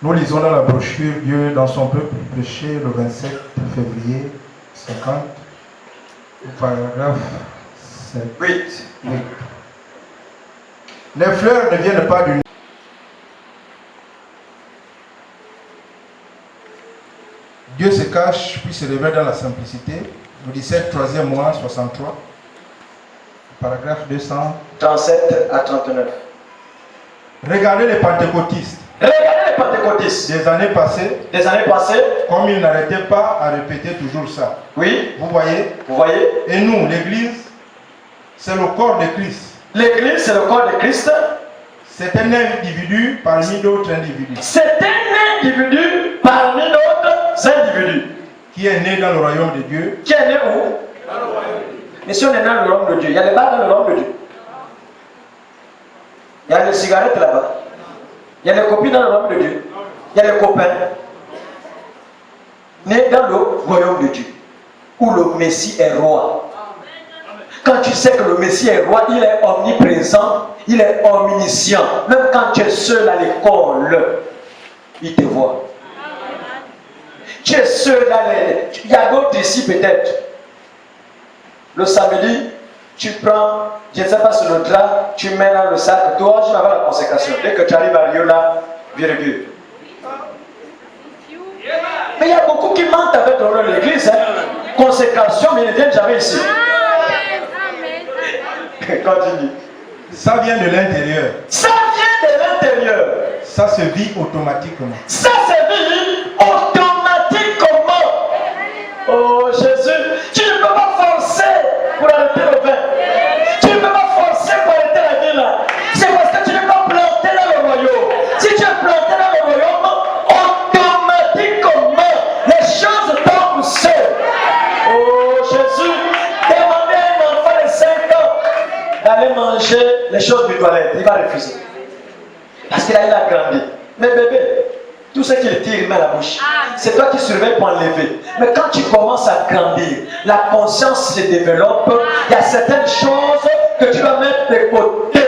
Nous lisons dans la brochure Dieu dans son peuple, prêché le 27 février 50. Paragraphe 8. 8. Les fleurs ne viennent pas du... Dieu se cache puis se révèle dans la simplicité. Nous 17, 3e mois, 63. Paragraphe 237 à 39. Regardez les pentecôtistes. Regardez les pentecôtistes. Des années passées. Des années passées. Comme ils n'arrêtaient pas à répéter toujours ça. Oui. Vous voyez? Vous voyez? Et nous, l'Église, c'est le corps de Christ. L'Église, c'est le corps de Christ. C'est un individu parmi d'autres individus. C'est un individu parmi d'autres individus. Qui est né dans le royaume de Dieu. Qui est né où? Mais si on est dans le royaume de Dieu, il y a des bars dans le royaume de Dieu. Il y a des cigarettes là-bas. Il y a des copines dans le royaume de Dieu. Il y a des copains. Nés dans le royaume de Dieu. Où le Messie est roi. Quand tu sais que le Messie est roi, il est omniprésent, il est omniscient. Même quand tu es seul à l'école, il te voit. Tu es seul à l'école. Il y a d'autres ici peut-être. Le samedi, tu prends, je ne sais pas, sur le drap, tu mets dans le sac. Toi, je vais avoir la consécration. Dès que tu arrives à Rio, là, virgule. Mais il y a beaucoup qui mentent avec le rôle de l'église. Hein. Consécration, mais ils ne viennent jamais ici. Continue. Ça vient de l'intérieur. Ça vient de l'intérieur. Ça se vit automatiquement. Ça se vit automatiquement. Oh Jésus, tu ne peux pas forcer pour arrêter le vin. Tu ne peux pas forcer pour arrêter la vie là. C'est parce que tu n'es pas planté dans le royaume. Si tu es planté dans le royaume, automatiquement, les choses tombent seules. Oh Jésus, demandez à un enfant de 5 ans d'aller manger les choses du toilette. Il va refuser. Parce qu'il a grandi. Mais bébé, tout ce qu'il tire, il met à la bouche. C'est toi qui surveilles pour enlever. Mais quand tu commences à grandir, la conscience se développe. Il y a certaines choses que tu vas mettre de côté.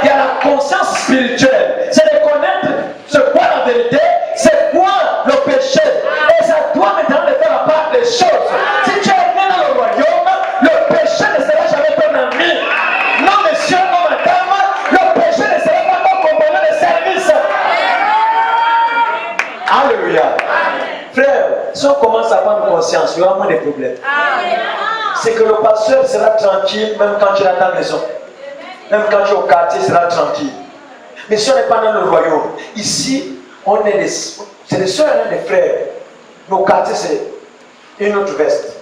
Il y a la conscience spirituelle. C'est de connaître c'est quoi la vérité, c'est quoi le péché. Et c'est à toi maintenant de faire la part des choses. Si tu es né dans le royaume, le péché ne sera jamais ton ami. Non, monsieur, non, madame, le péché ne sera pas ton compagnon de service. Alléluia. Frère, si on commence à prendre conscience, il y aura moins de problèmes. C'est que le pasteur sera tranquille même quand tu es à ta maison. Même quand tu es au quartier, il sera tranquille. Mais si on n'est pas dans le royaume, ici, on est c'est les soeurs et les frères. Nos quartiers, c'est une autre veste,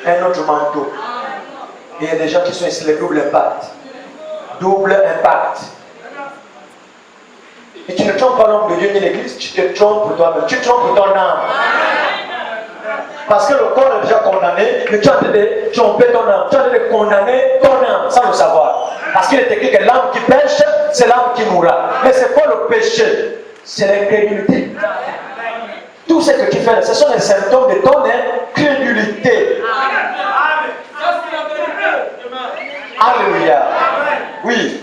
un autre manteau. Et il y a des gens qui sont ici, les double impact. Double impact. Et tu ne trompes pas l'homme de Dieu ni l'église, tu te trompes pour toi-même. Tu te trompes pour ton âme. Parce que le corps est déjà condamné, mais tu es en train de tromper ton âme. Tu es en train de condamner ton âme sans le savoir. Parce qu'il est écrit que l'âme qui pêche, c'est l'âme qui mourra. Mais c'est pas le péché, c'est l'incrédulité. Tout ce que tu fais, ce sont les symptômes de ton incrédulité. Alléluia. Oui.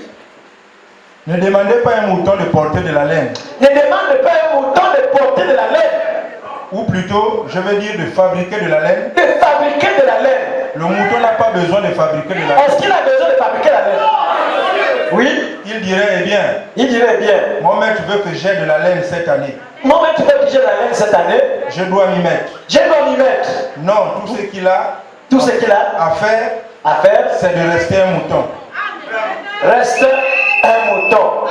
Ne demandez pas à un mouton de porter de la laine. Ne demande pas à un mouton de porter de la laine. Ou plutôt, je veux dire de fabriquer de la laine. De fabriquer de la laine. Le mouton n'a pas besoin de fabriquer de la laine. Est-ce qu'il a besoin de fabriquer la laine? Oui. Il dirait, eh bien, mon maître veut que j'ai de la laine cette année. Mon maître veut que j'ai de la laine cette année. Je dois m'y mettre. Je dois m'y mettre. Non, tout ce qu'il a à faire, c'est de rester un mouton. Reste un mouton.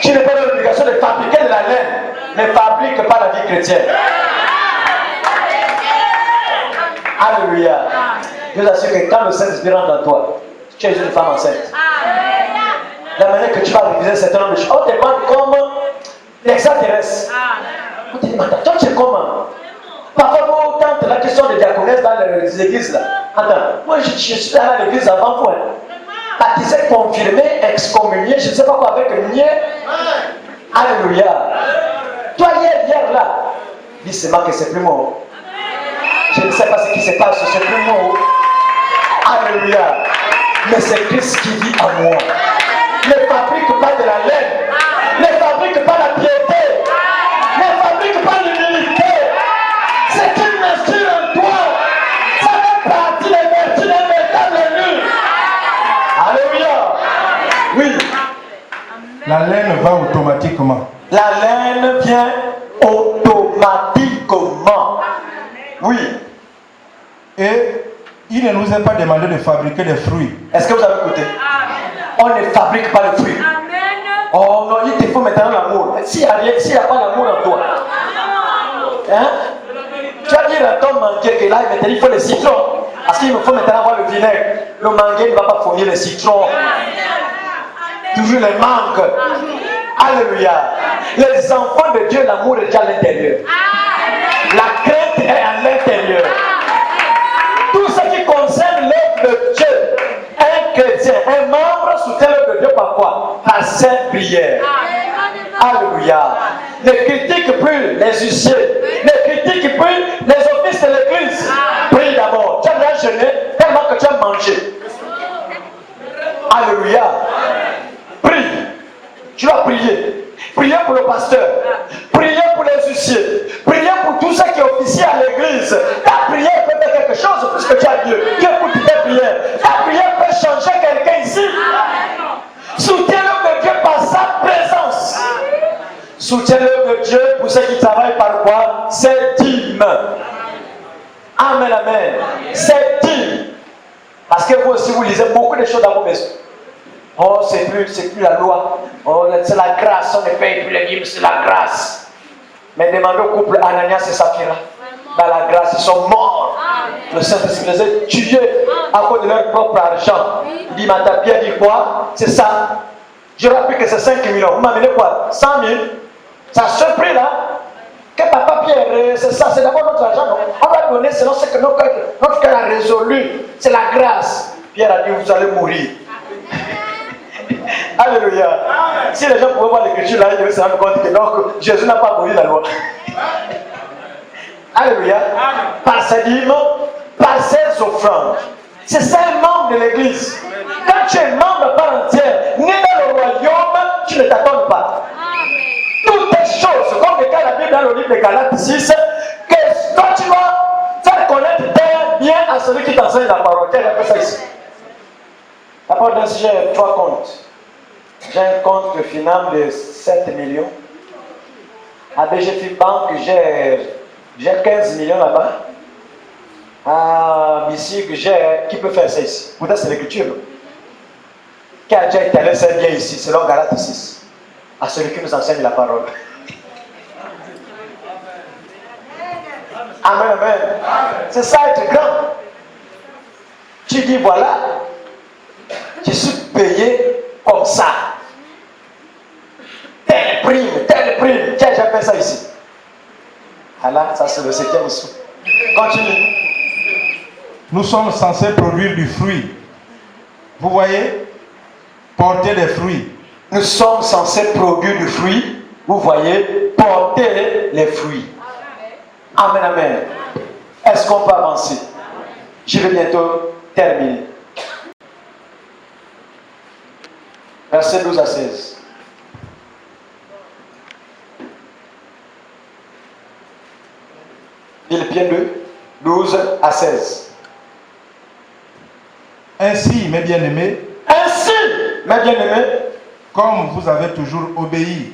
Tu n'es pas dans l'obligation de fabriquer de la laine, mais fabrique pas la vie chrétienne. Alléluia. Je vous assure que quand le Saint-Esprit rentre dans toi, tu es une femme enceinte. La manière que tu vas réaliser un certain nombre de choses, on te demande comme l'extraterrestre. On te dit, mais toi tu es comment? Parfois, vous tentez la question de diaconesse dans les églises là. Attends, moi je suis allé à l'église avant vous. Baptisé, confirmé, excommunié, je ne sais pas quoi avec nier. Alléluia. Toi hier là, dis seulement que c'est plus moi. Je ne sais pas ce qui se passe, c'est plus moi. Alléluia. Mais c'est Christ qui vit en moi. Ne fabrique pas de la laine. Ne fabrique pas la piété. Ne fabrique pas l'humilité. C'est une nature en toi. Ça fait partie des vertus d'un véritable La laine va automatiquement. La laine vient automatiquement. Oui. Et il ne nous est pas demandé de fabriquer des fruits. Est-ce que vous avez écouté? On ne fabrique pas le fruit. Oh non, il te faut maintenant l'amour. S'il n'y a pas l'amour en toi, hein? Tu vas dire à ton manguier que là, maintenant, il faut le citron. Parce qu'il me faut maintenant avoir le vinaigre. Le manguier ne va pas fournir le citron. Toujours les mangues. Alléluia. Les enfants de Dieu, l'amour est déjà à l'intérieur. La crainte est à l'intérieur. Tout ce qui concerne l'œuvre de Dieu, un chrétien, un membre soutient l'œuvre de Dieu par quoi? Par cette prière. Alléluia. Ne critique plus les huissiers. Ne critique plus les offices de l'église. Prie d'abord. Tu as déjà jeûné tellement que tu as mangé. Alléluia. Prie. Tu dois prier. Priez pour le pasteur. Priez pour les huissiers. Priez pour tous ceux qui officient à l'église. Ta prière peut faire quelque chose puisque tu as Dieu. Dieu écoute tes prières. Ta prière peut changer quelqu'un ici. Soutiens l'œuvre de Dieu par sa présence. Soutiens l'œuvre de Dieu pour ceux qui travaillent par quoi? C'est dîme. Amen, amen. C'est dîme. Parce que vous aussi, vous lisez beaucoup de choses dans vos maisons. Oh, c'est plus la loi. Oh, c'est la grâce. On ne paye plus les dîmes, c'est la grâce. Mais demandez au couple Ananias et Saphira. Dans la grâce, ils sont morts. Le Saint-Esprit les a tués à cause de leur propre argent. Il dit, mais t'as bien dit quoi? C'est ça. Je rappelle que c'est 5 millions. Vous m'amenez quoi? 100 000. Ça se prix là. Que papa Pierre, c'est ça, c'est d'abord notre argent. Non? On va donner selon ce que notre cœur a résolu. C'est la grâce. Pierre a dit, vous allez mourir. Alléluia. Si les gens pouvaient voir l'écriture là, ils devaient se rendre compte que donc Jésus n'a pas aboli la loi. Alléluia. Par ses dîmes, par ses offrandes. C'est ça un membre de l'église. Quand tu es membre par entière, né dans le royaume, tu ne t'attends pas. Toutes les choses, comme déclare la Bible dans le livre de Galates 6, que toi tu dois faire connaître bien à celui qui t'enseigne la parole. Quel est ça ici? La parole si j'ai 3 comptes. J'ai un compte final de 7 millions. À BGF Bank, j'ai 15 millions là-bas. À Bissig, qui peut faire ça ici? Pourtant, c'est l'écriture. Qui a déjà étalé ça bien ici, selon Galates 6. À celui qui nous enseigne la parole. Amen, amen. C'est ça être grand. Tu dis voilà, je suis payé comme ça. Telle prime. Qui a déjà fait ça ici? Alors, ça c'est le 7e sou. Continue. Nous sommes censés produire du fruit. Vous voyez? Porter des fruits. Nous sommes censés produire du fruit. Vous voyez? Porter les fruits. Amen, amen. Est-ce qu'on peut avancer? Je vais bientôt terminer. Versets 12 à 16. Philippiens 2, 12 à 16. Ainsi, mes bien-aimés, comme vous avez toujours obéi,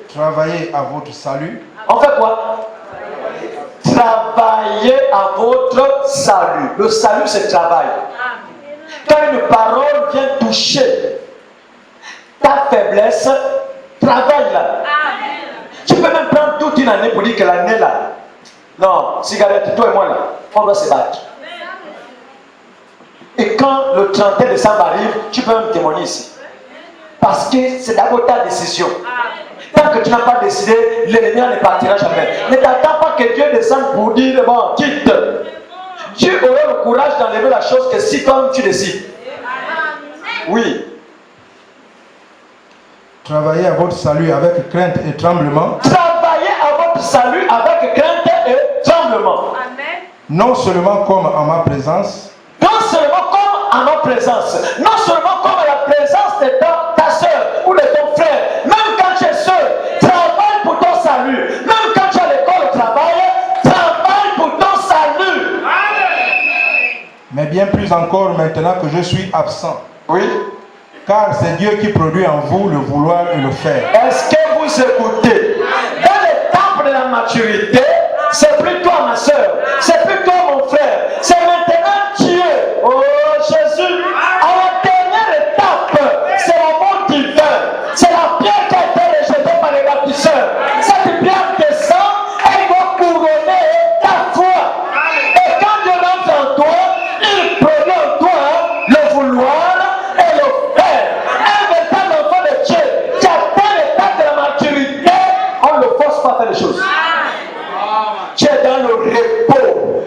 travaillez à votre salut. On fait quoi? Travaillez à votre salut. Le salut, c'est le travail. Quand une parole vient toucher ta faiblesse, travaille là. Tu peux même prendre toute une année pour dire que l'année là. Non, cigarette, toi et moi là, on doit se battre. Et quand le 31 décembre arrive, tu peux même témoigner ici. Parce que c'est d'abord ta décision. Tant que tu n'as pas décidé, l'ennemi ne partira jamais. Ne t'attends pas que Dieu descende pour dire, bon, quitte. Dieu aurait le courage d'enlever la chose que si toi-même tu décides. Oui. Travaillez à votre salut avec crainte et tremblement. Travaillez à votre salut avec crainte et tremblement. Amen. Non seulement comme en ma présence. Non seulement comme en ma présence. Non seulement comme à la présence de ta soeur ou de ton frère. Même quand tu es seul, travaille pour ton salut. Même quand tu es à l'école au travail, travaille pour ton salut. Mais bien plus encore maintenant que je suis absent. Oui. Car c'est Dieu qui produit en vous le vouloir et le faire. Est-ce que vous écoutez? Dans l'étape de la maturité, c'est plus toi ma soeur, c'est plus toi mon frère, c'est maintenant Dieu. Oh Jésus, à la dernière étape, c'est l'amour divin, c'est la pierre qui a été rejetée par les bâtisseurs. Cette pierre descend et va couronner ta foi. Et quand Dieu rentre en toi, il produit en toi le vouloir et le faire. Un véritable enfant de Dieu qui atteint l'état de la maturité, on ne le force pas à faire les choses. Tu es dans le repos.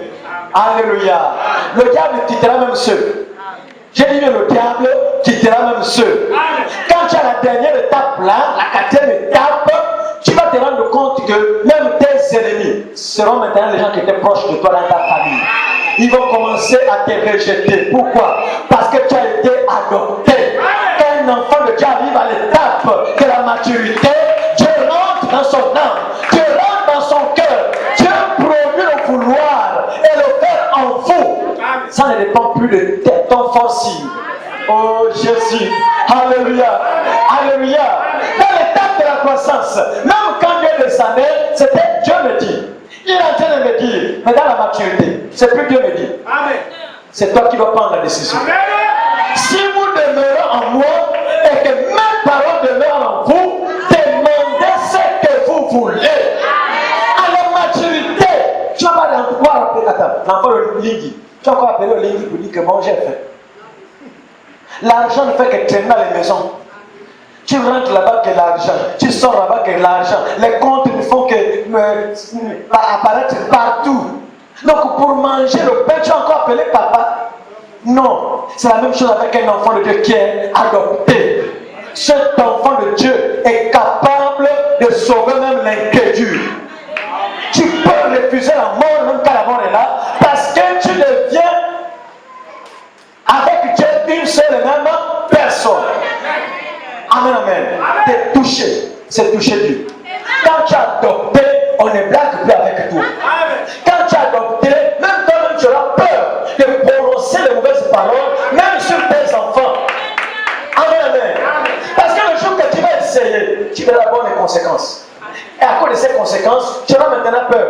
Alléluia. Le diable quittera même ceux. J'ai dit que le diable quittera même ceux. Quand tu as la dernière étape là, la quatrième étape, tu vas te rendre compte que même tes ennemis seront maintenant les gens qui étaient proches de toi dans ta famille. Ils vont commencer à te rejeter. Pourquoi? Parce que tu as été adopté. Quand un enfant de Dieu arrive à l'étape de la maturité, Dieu rentre dans son âme, Dieu rentre dans son cœur, Dieu produit le vouloir et le faire en vous. Ça ne dépend plus de ton forcing. Oh Jésus, alléluia, alléluia. Dans l'étape de la croissance, même quand Dieu descendait, c'était Dieu me dit. Il est en train de me dire, mais dans la maturité, c'est plus Dieu me dit. C'est toi qui dois prendre la décision. Si vous demeurez en moi et que mes paroles demeurent en vous, demandez ce que vous voulez. À la maturité, tu vas pas pouvoir appeler l'enfant de Lingui. Tu vas encore appeler le Lingui pour dire que bon, j'ai fait. L'argent ne fait que traîner dans les maisons. Tu rentres là-bas que l'argent, tu sors là-bas que l'argent. Les comptes ne font que apparaître partout. Donc pour manger le pain, tu vas encore appeler papa. Non, c'est la même chose avec un enfant de Dieu qui est adopté. Cet enfant de Dieu est capable de sauver même l'incrédule. Tu peux refuser la mort même quand la mort est là, parce que tu deviens avec Dieu une seule et même personne. Amen, amen. T'es touché, c'est toucher Dieu. Quand tu as adopté, on ne blague plus avec toi. Quand tu as adopté, même toi-même tu auras peur de prononcer les mauvaises paroles, même sur tes enfants. Amen, amen. Parce que le jour que tu vas essayer, tu verras d'abord les conséquences. Et à cause de ces conséquences, tu auras maintenant peur.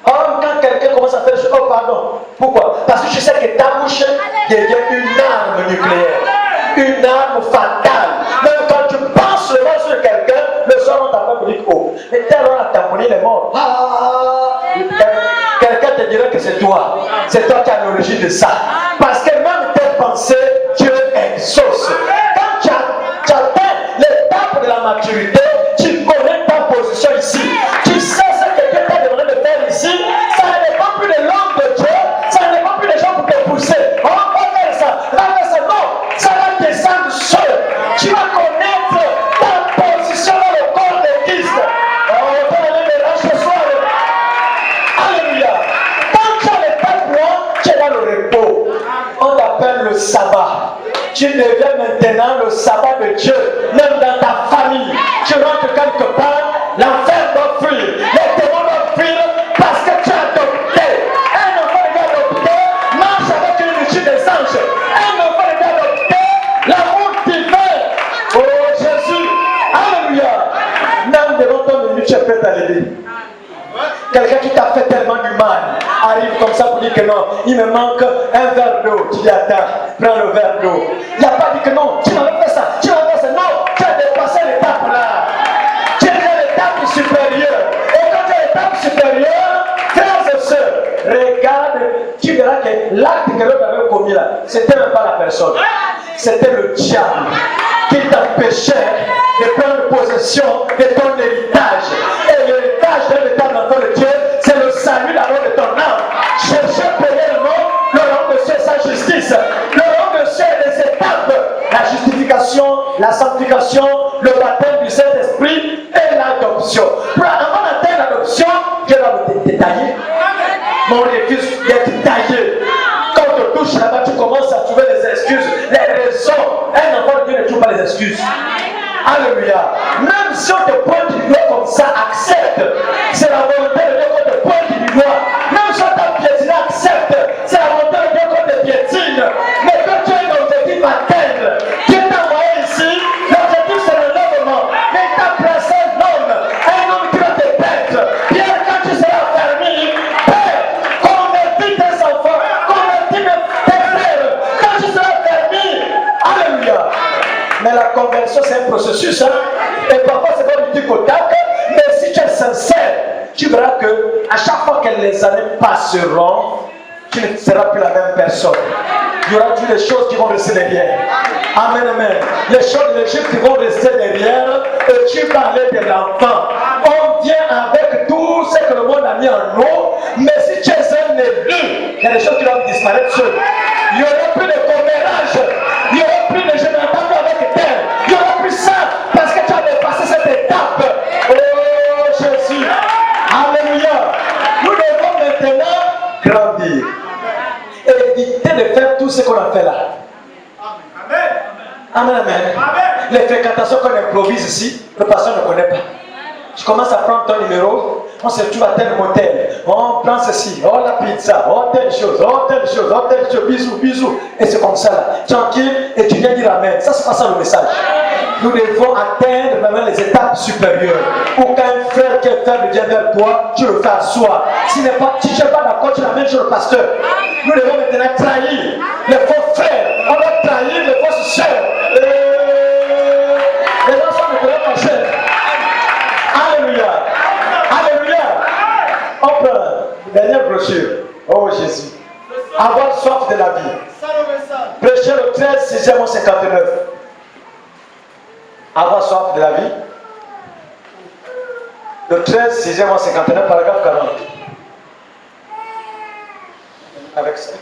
Or, quand quelqu'un commence à faire ce oh pardon, pourquoi? Parce que tu sais que ta bouche devient une arme nucléaire, une arme fatale. Même quand tu penses le mal sur quelqu'un, le soir on t'appelle pour dire oh, mais tel on a tamponné les morts. Quelqu'un te dira que c'est toi qui as l'origine de ça. Parce que même tes pensées, Dieu exauce. Quand tu atteins l'étape de la maturité, tu connais ta position ici. Tu sais ce que Dieu t'a demandé de faire ici. Ça ne dépend plus de l'homme de Dieu. Ça ne dépend plus des gens pour te pousser. On va faire ça. Non, ça va descendre seul. Tu vas connaître ta position dans le corps de Christ. Oh, ton ami me lâche ce soir. Alléluia. Quand tu as l'étape loin, tu es dans le repos. On t'appelle le sabbat. Tu deviens maintenant le sabbat de Dieu, même dans ta famille. Tu rentres quelque part, l'enfer doit fuir, les démons doivent fuir parce que tu as adopté. Un enfant de Dieu adopté marche avec une lutte des anges. Un enfant de Dieu adopté, l'amour divin. Oh Jésus, alléluia. Même devant ton ennemi, tu es prêt à l'aider. Quelqu'un qui t'a fait tellement du mal arrive comme ça pour dire que non, il me manque un verre d'eau. Tu dis attends, prends le verre d'eau. Il n'a pas dit que non, tu m'avais fait ça, tu m'avais fait ça. Non, tu as dépassé l'étape là. Tu es à l'étape supérieure. Et quand tu es à l'étape supérieure, frères et sœurs, regarde, tu verras que l'acte que l'autre avait commis là, c'était même pas la personne. C'était le diable qui t'empêchait de prendre possession de ton héritage. Et l'héritage d'un véritable enfant de Dieu, c'est le salut d'abord de ton âme. Cherchez premièrement le royaume de Dieu et sa justice. Le royaume de Dieu est des étapes. La justification, la sanctification, le baptême du Saint-Esprit et l'adoption. Avant d'atteindre l'adoption, Dieu va vous détailler. Mais on refuse d'être taillé. Quand on te touche là-bas, tu commences à trouver des excuses, les raisons. Un enfant de Dieu ne trouve pas les excuses. Alléluia. Même si on te pointe du doigt comme ça, accepte. C'est la volonté de Dieu qu'on te pointe du doigt. Même si on t'a piétiné, accepte. C'est la volonté de Dieu qu'on te piétine. Mais que tu as un objectif à atteindre, Dieu t'a envoyé conversion, c'est un processus. Hein? Et parfois, c'est pas du tout au tac. Mais si tu es sincère, tu verras que à chaque fois que les années passeront, tu ne seras plus la même personne. Il y aura toutes les choses qui vont rester derrière. Amen, amen. Les choses de l'Égypte qui vont rester derrière et tu vas aller de l'enfant. On vient avec tout ce que le monde a mis en nous, mais si tu es un élu, il y a des choses qui vont disparaître seules. Il n'y aura plus de commérage, il n'y aura plus de je n'entends plus avec terre, il n'y aura plus ça parce que tu as dépassé cette étape. Oh Jésus, alléluia. Nous devons maintenant grandir. Éviter de faire tout ce qu'on a fait là. Amen, amen. Les fréquentations qu'on improvise ici, le pasteur ne connaît pas. Tu commences à prendre ton numéro, on se trouve à tel motel, on prend ceci, oh la pizza, oh telle chose, oh telle chose, oh telle chose, bisous, bisous. Et c'est comme ça là, tranquille, et tu viens dire amen. Ça, c'est pas ça le message. Nous devons atteindre vraiment les étapes supérieures. Pour qu'un frère qui est faible vient vers toi, tu le fais asseoir. Si tu n'es pas d'accord, tu l'amènes chez le pasteur. Nous devons maintenant trahir les faux frères. On doit trahir les fausses sœurs. Les enfants ne peuvent pas cher. Alléluia. Alléluia. On prend la dernière brochure. Oh Jésus. Avoir soif de la vie. Prêcher le 13, 6e, 59. Avoir soif de la vie. Le 13, 6e, 59, paragraphe 40. Avec ça.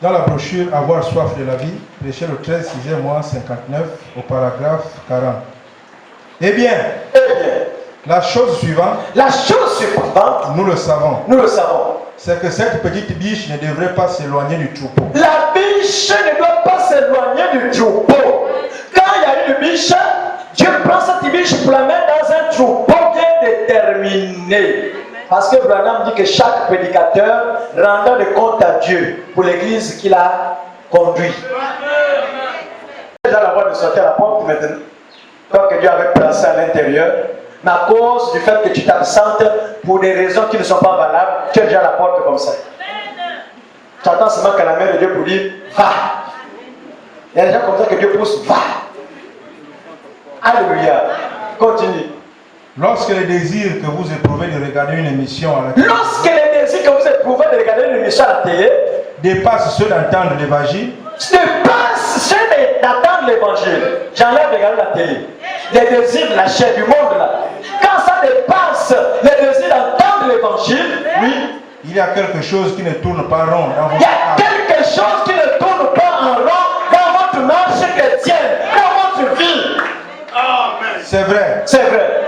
Dans la brochure Avoir soif de la vie, prêcher le 13, 6e mois 59 au paragraphe 40. Eh bien, la chose suivante, nous le savons, c'est que cette petite biche ne devrait pas s'éloigner du troupeau. La biche ne doit pas s'éloigner du troupeau. Quand il y a une biche, Dieu prend cette biche pour la mettre dans un troupeau bien déterminé. Parce que Branham dit que chaque prédicateur rendra des comptes à Dieu pour l'église qu'il a conduit. Déjà la voix de sortir à la porte maintenant. Toi que Dieu avait placé à l'intérieur, mais à cause du fait que tu t'absentes pour des raisons qui ne sont pas valables, tu es déjà à la porte comme ça. Tu attends seulement qu'à la main de Dieu pour dire va. Il y a des gens comme ça que Dieu pousse va. Alléluia. Continue. Lorsque les désirs que vous éprouvez de regarder une émission à la télé, à la télé dépassent ceux d'entendre l'évangile, j'enlève regarder la télé. Les désirs de la chair du monde là. Quand ça dépasse les désirs d'entendre l'évangile, oui, il y a quelque chose qui ne tourne pas rond dans votre il y a quelque chose qui ne tourne pas en rond dans votre marche chrétienne, dans votre vie. Amen. C'est vrai. C'est vrai.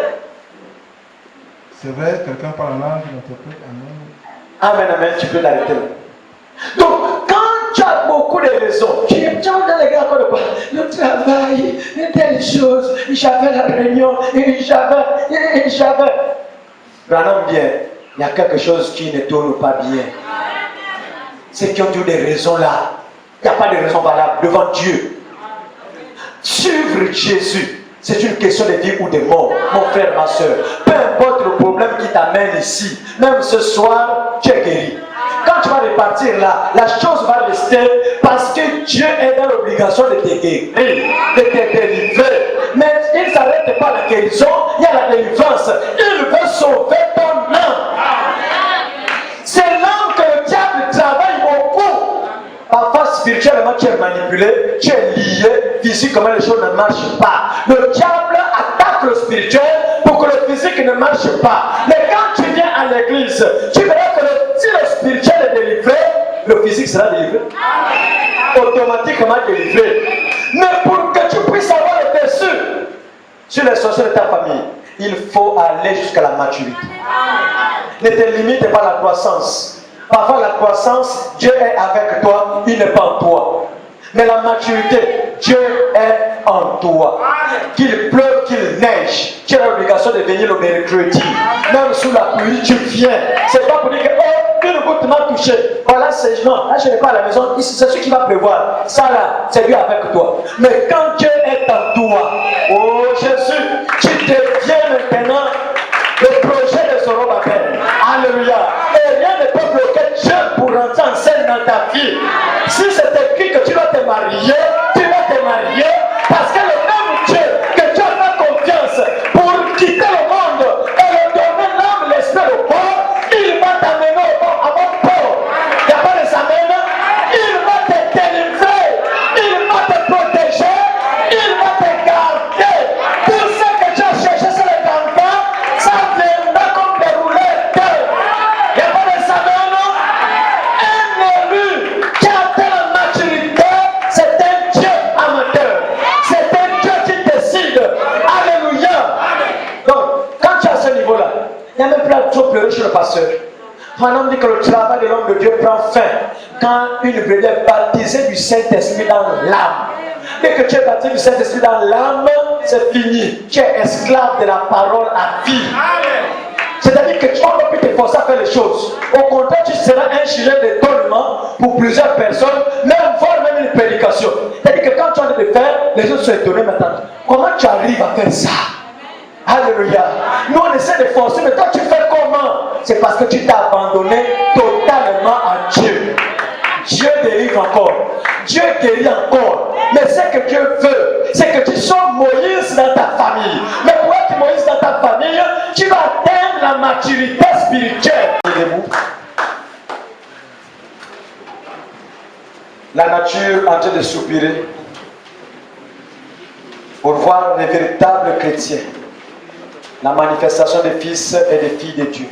C'est vrai, quelqu'un parle en langue, n'interprète. Amen. Amen, amen, tu peux t'arrêter là. Donc, quand tu as beaucoup de raisons, tu es dans les gars comme quoi, le travail, telle chose, j'avais la réunion, j'avais. Branham bien, il y a quelque chose qui ne tourne pas bien. Ceux qui ont eu des raisons là, il n'y a pas de raison valable devant Dieu. Suivre Jésus, c'est une question de vie ou de mort, mon frère, ma soeur. Peu importe le problème qui t'amène ici, même ce soir, tu es guéri. Quand tu vas repartir là, la chose va rester parce que Dieu est dans l'obligation de te guérir, de te délivrer. Mais il ne s'arrête pas à la guérison, il y a la délivrance. Il veut sauver ton âme. C'est là que le diable travaille beaucoup. Parfois, spirituellement, tu es manipulé, tu es lié, physiquement, les choses ne marchent pas. Le diable attaque le spirituel pour que le physique ne marche pas. Mais quand tu viens à l'église, tu verras que si le spirituel est délivré, le physique sera délivré. Automatiquement délivré. Mais pour que tu puisses avoir le dessus sur les sorciers de ta famille, il faut aller jusqu'à la maturité. Ne te limite pas à la croissance. Parfois la croissance, Dieu est avec toi, il n'est pas en toi. Mais la maturité, Dieu est en toi. Qu'il pleuve, qu'il neige, tu as l'obligation de venir le mercredi. Même sous la pluie, tu viens. C'est pas pour dire que oh, une goutte m'a touché. Voilà, c'est non, là je n'ai pas à la maison, c'est ce qui va prévoir. Ça là, c'est Dieu avec toi. Mais quand Dieu est en toi, oh Jésus, tu deviens maintenant le projet de Zorobabel. Alléluia. Et rien ne peut bloquer Dieu pour rentrer en scène dans ta vie. Si c'est écrit que tu dois te marier, tu vas te marier parce que le même Dieu que tu as fait confiance pour quitter le monde et le donner l'âme, l'esprit, le corps, il va t'amener à bon port. Il n'y a pas de amen. Il va te délivrer, il va te protéger, il va te garder. Tout ce que tu as cherché sur les campagnes, ça viendra comme des roulettes. Il n'y a pas de amen. Un élu qui a atteint la maturité, c'est un Dieu amateur. C'est un Dieu qui décide. Alléluia. Donc, quand tu es à ce niveau-là, il n'y a même plus à trop pleurer chez le pasteur. Pendant dit que le travail de l'homme de Dieu prend fin quand une brebis est baptisée du Saint-Esprit dans l'âme. Dès que tu es baptisé du Saint-Esprit dans l'âme, c'est fini. Tu es esclave de la parole à vie. C'est-à-dire que tu ne vas plus t'efforcer à faire les choses. Au contraire, tu seras un sujet d'étonnement pour plusieurs personnes, même voire même une prédication. C'est-à-dire que quand tu as envie de faire, les autres sont étonnés maintenant. Comment tu arrives à faire ça? Alléluia. Nous on essaie de forcer, mais toi tu fais comment? C'est parce que tu t'es abandonné totalement à Dieu. Dieu délivre encore. Dieu guérit encore. Mais ce que Dieu veut, c'est que tu sois Moïse dans ta famille. Mais pour être Moïse dans ta famille, tu vas atteindre la maturité spirituelle. La nature en train de soupirer pour voir les véritables chrétiens. La manifestation des fils et des filles de Dieu.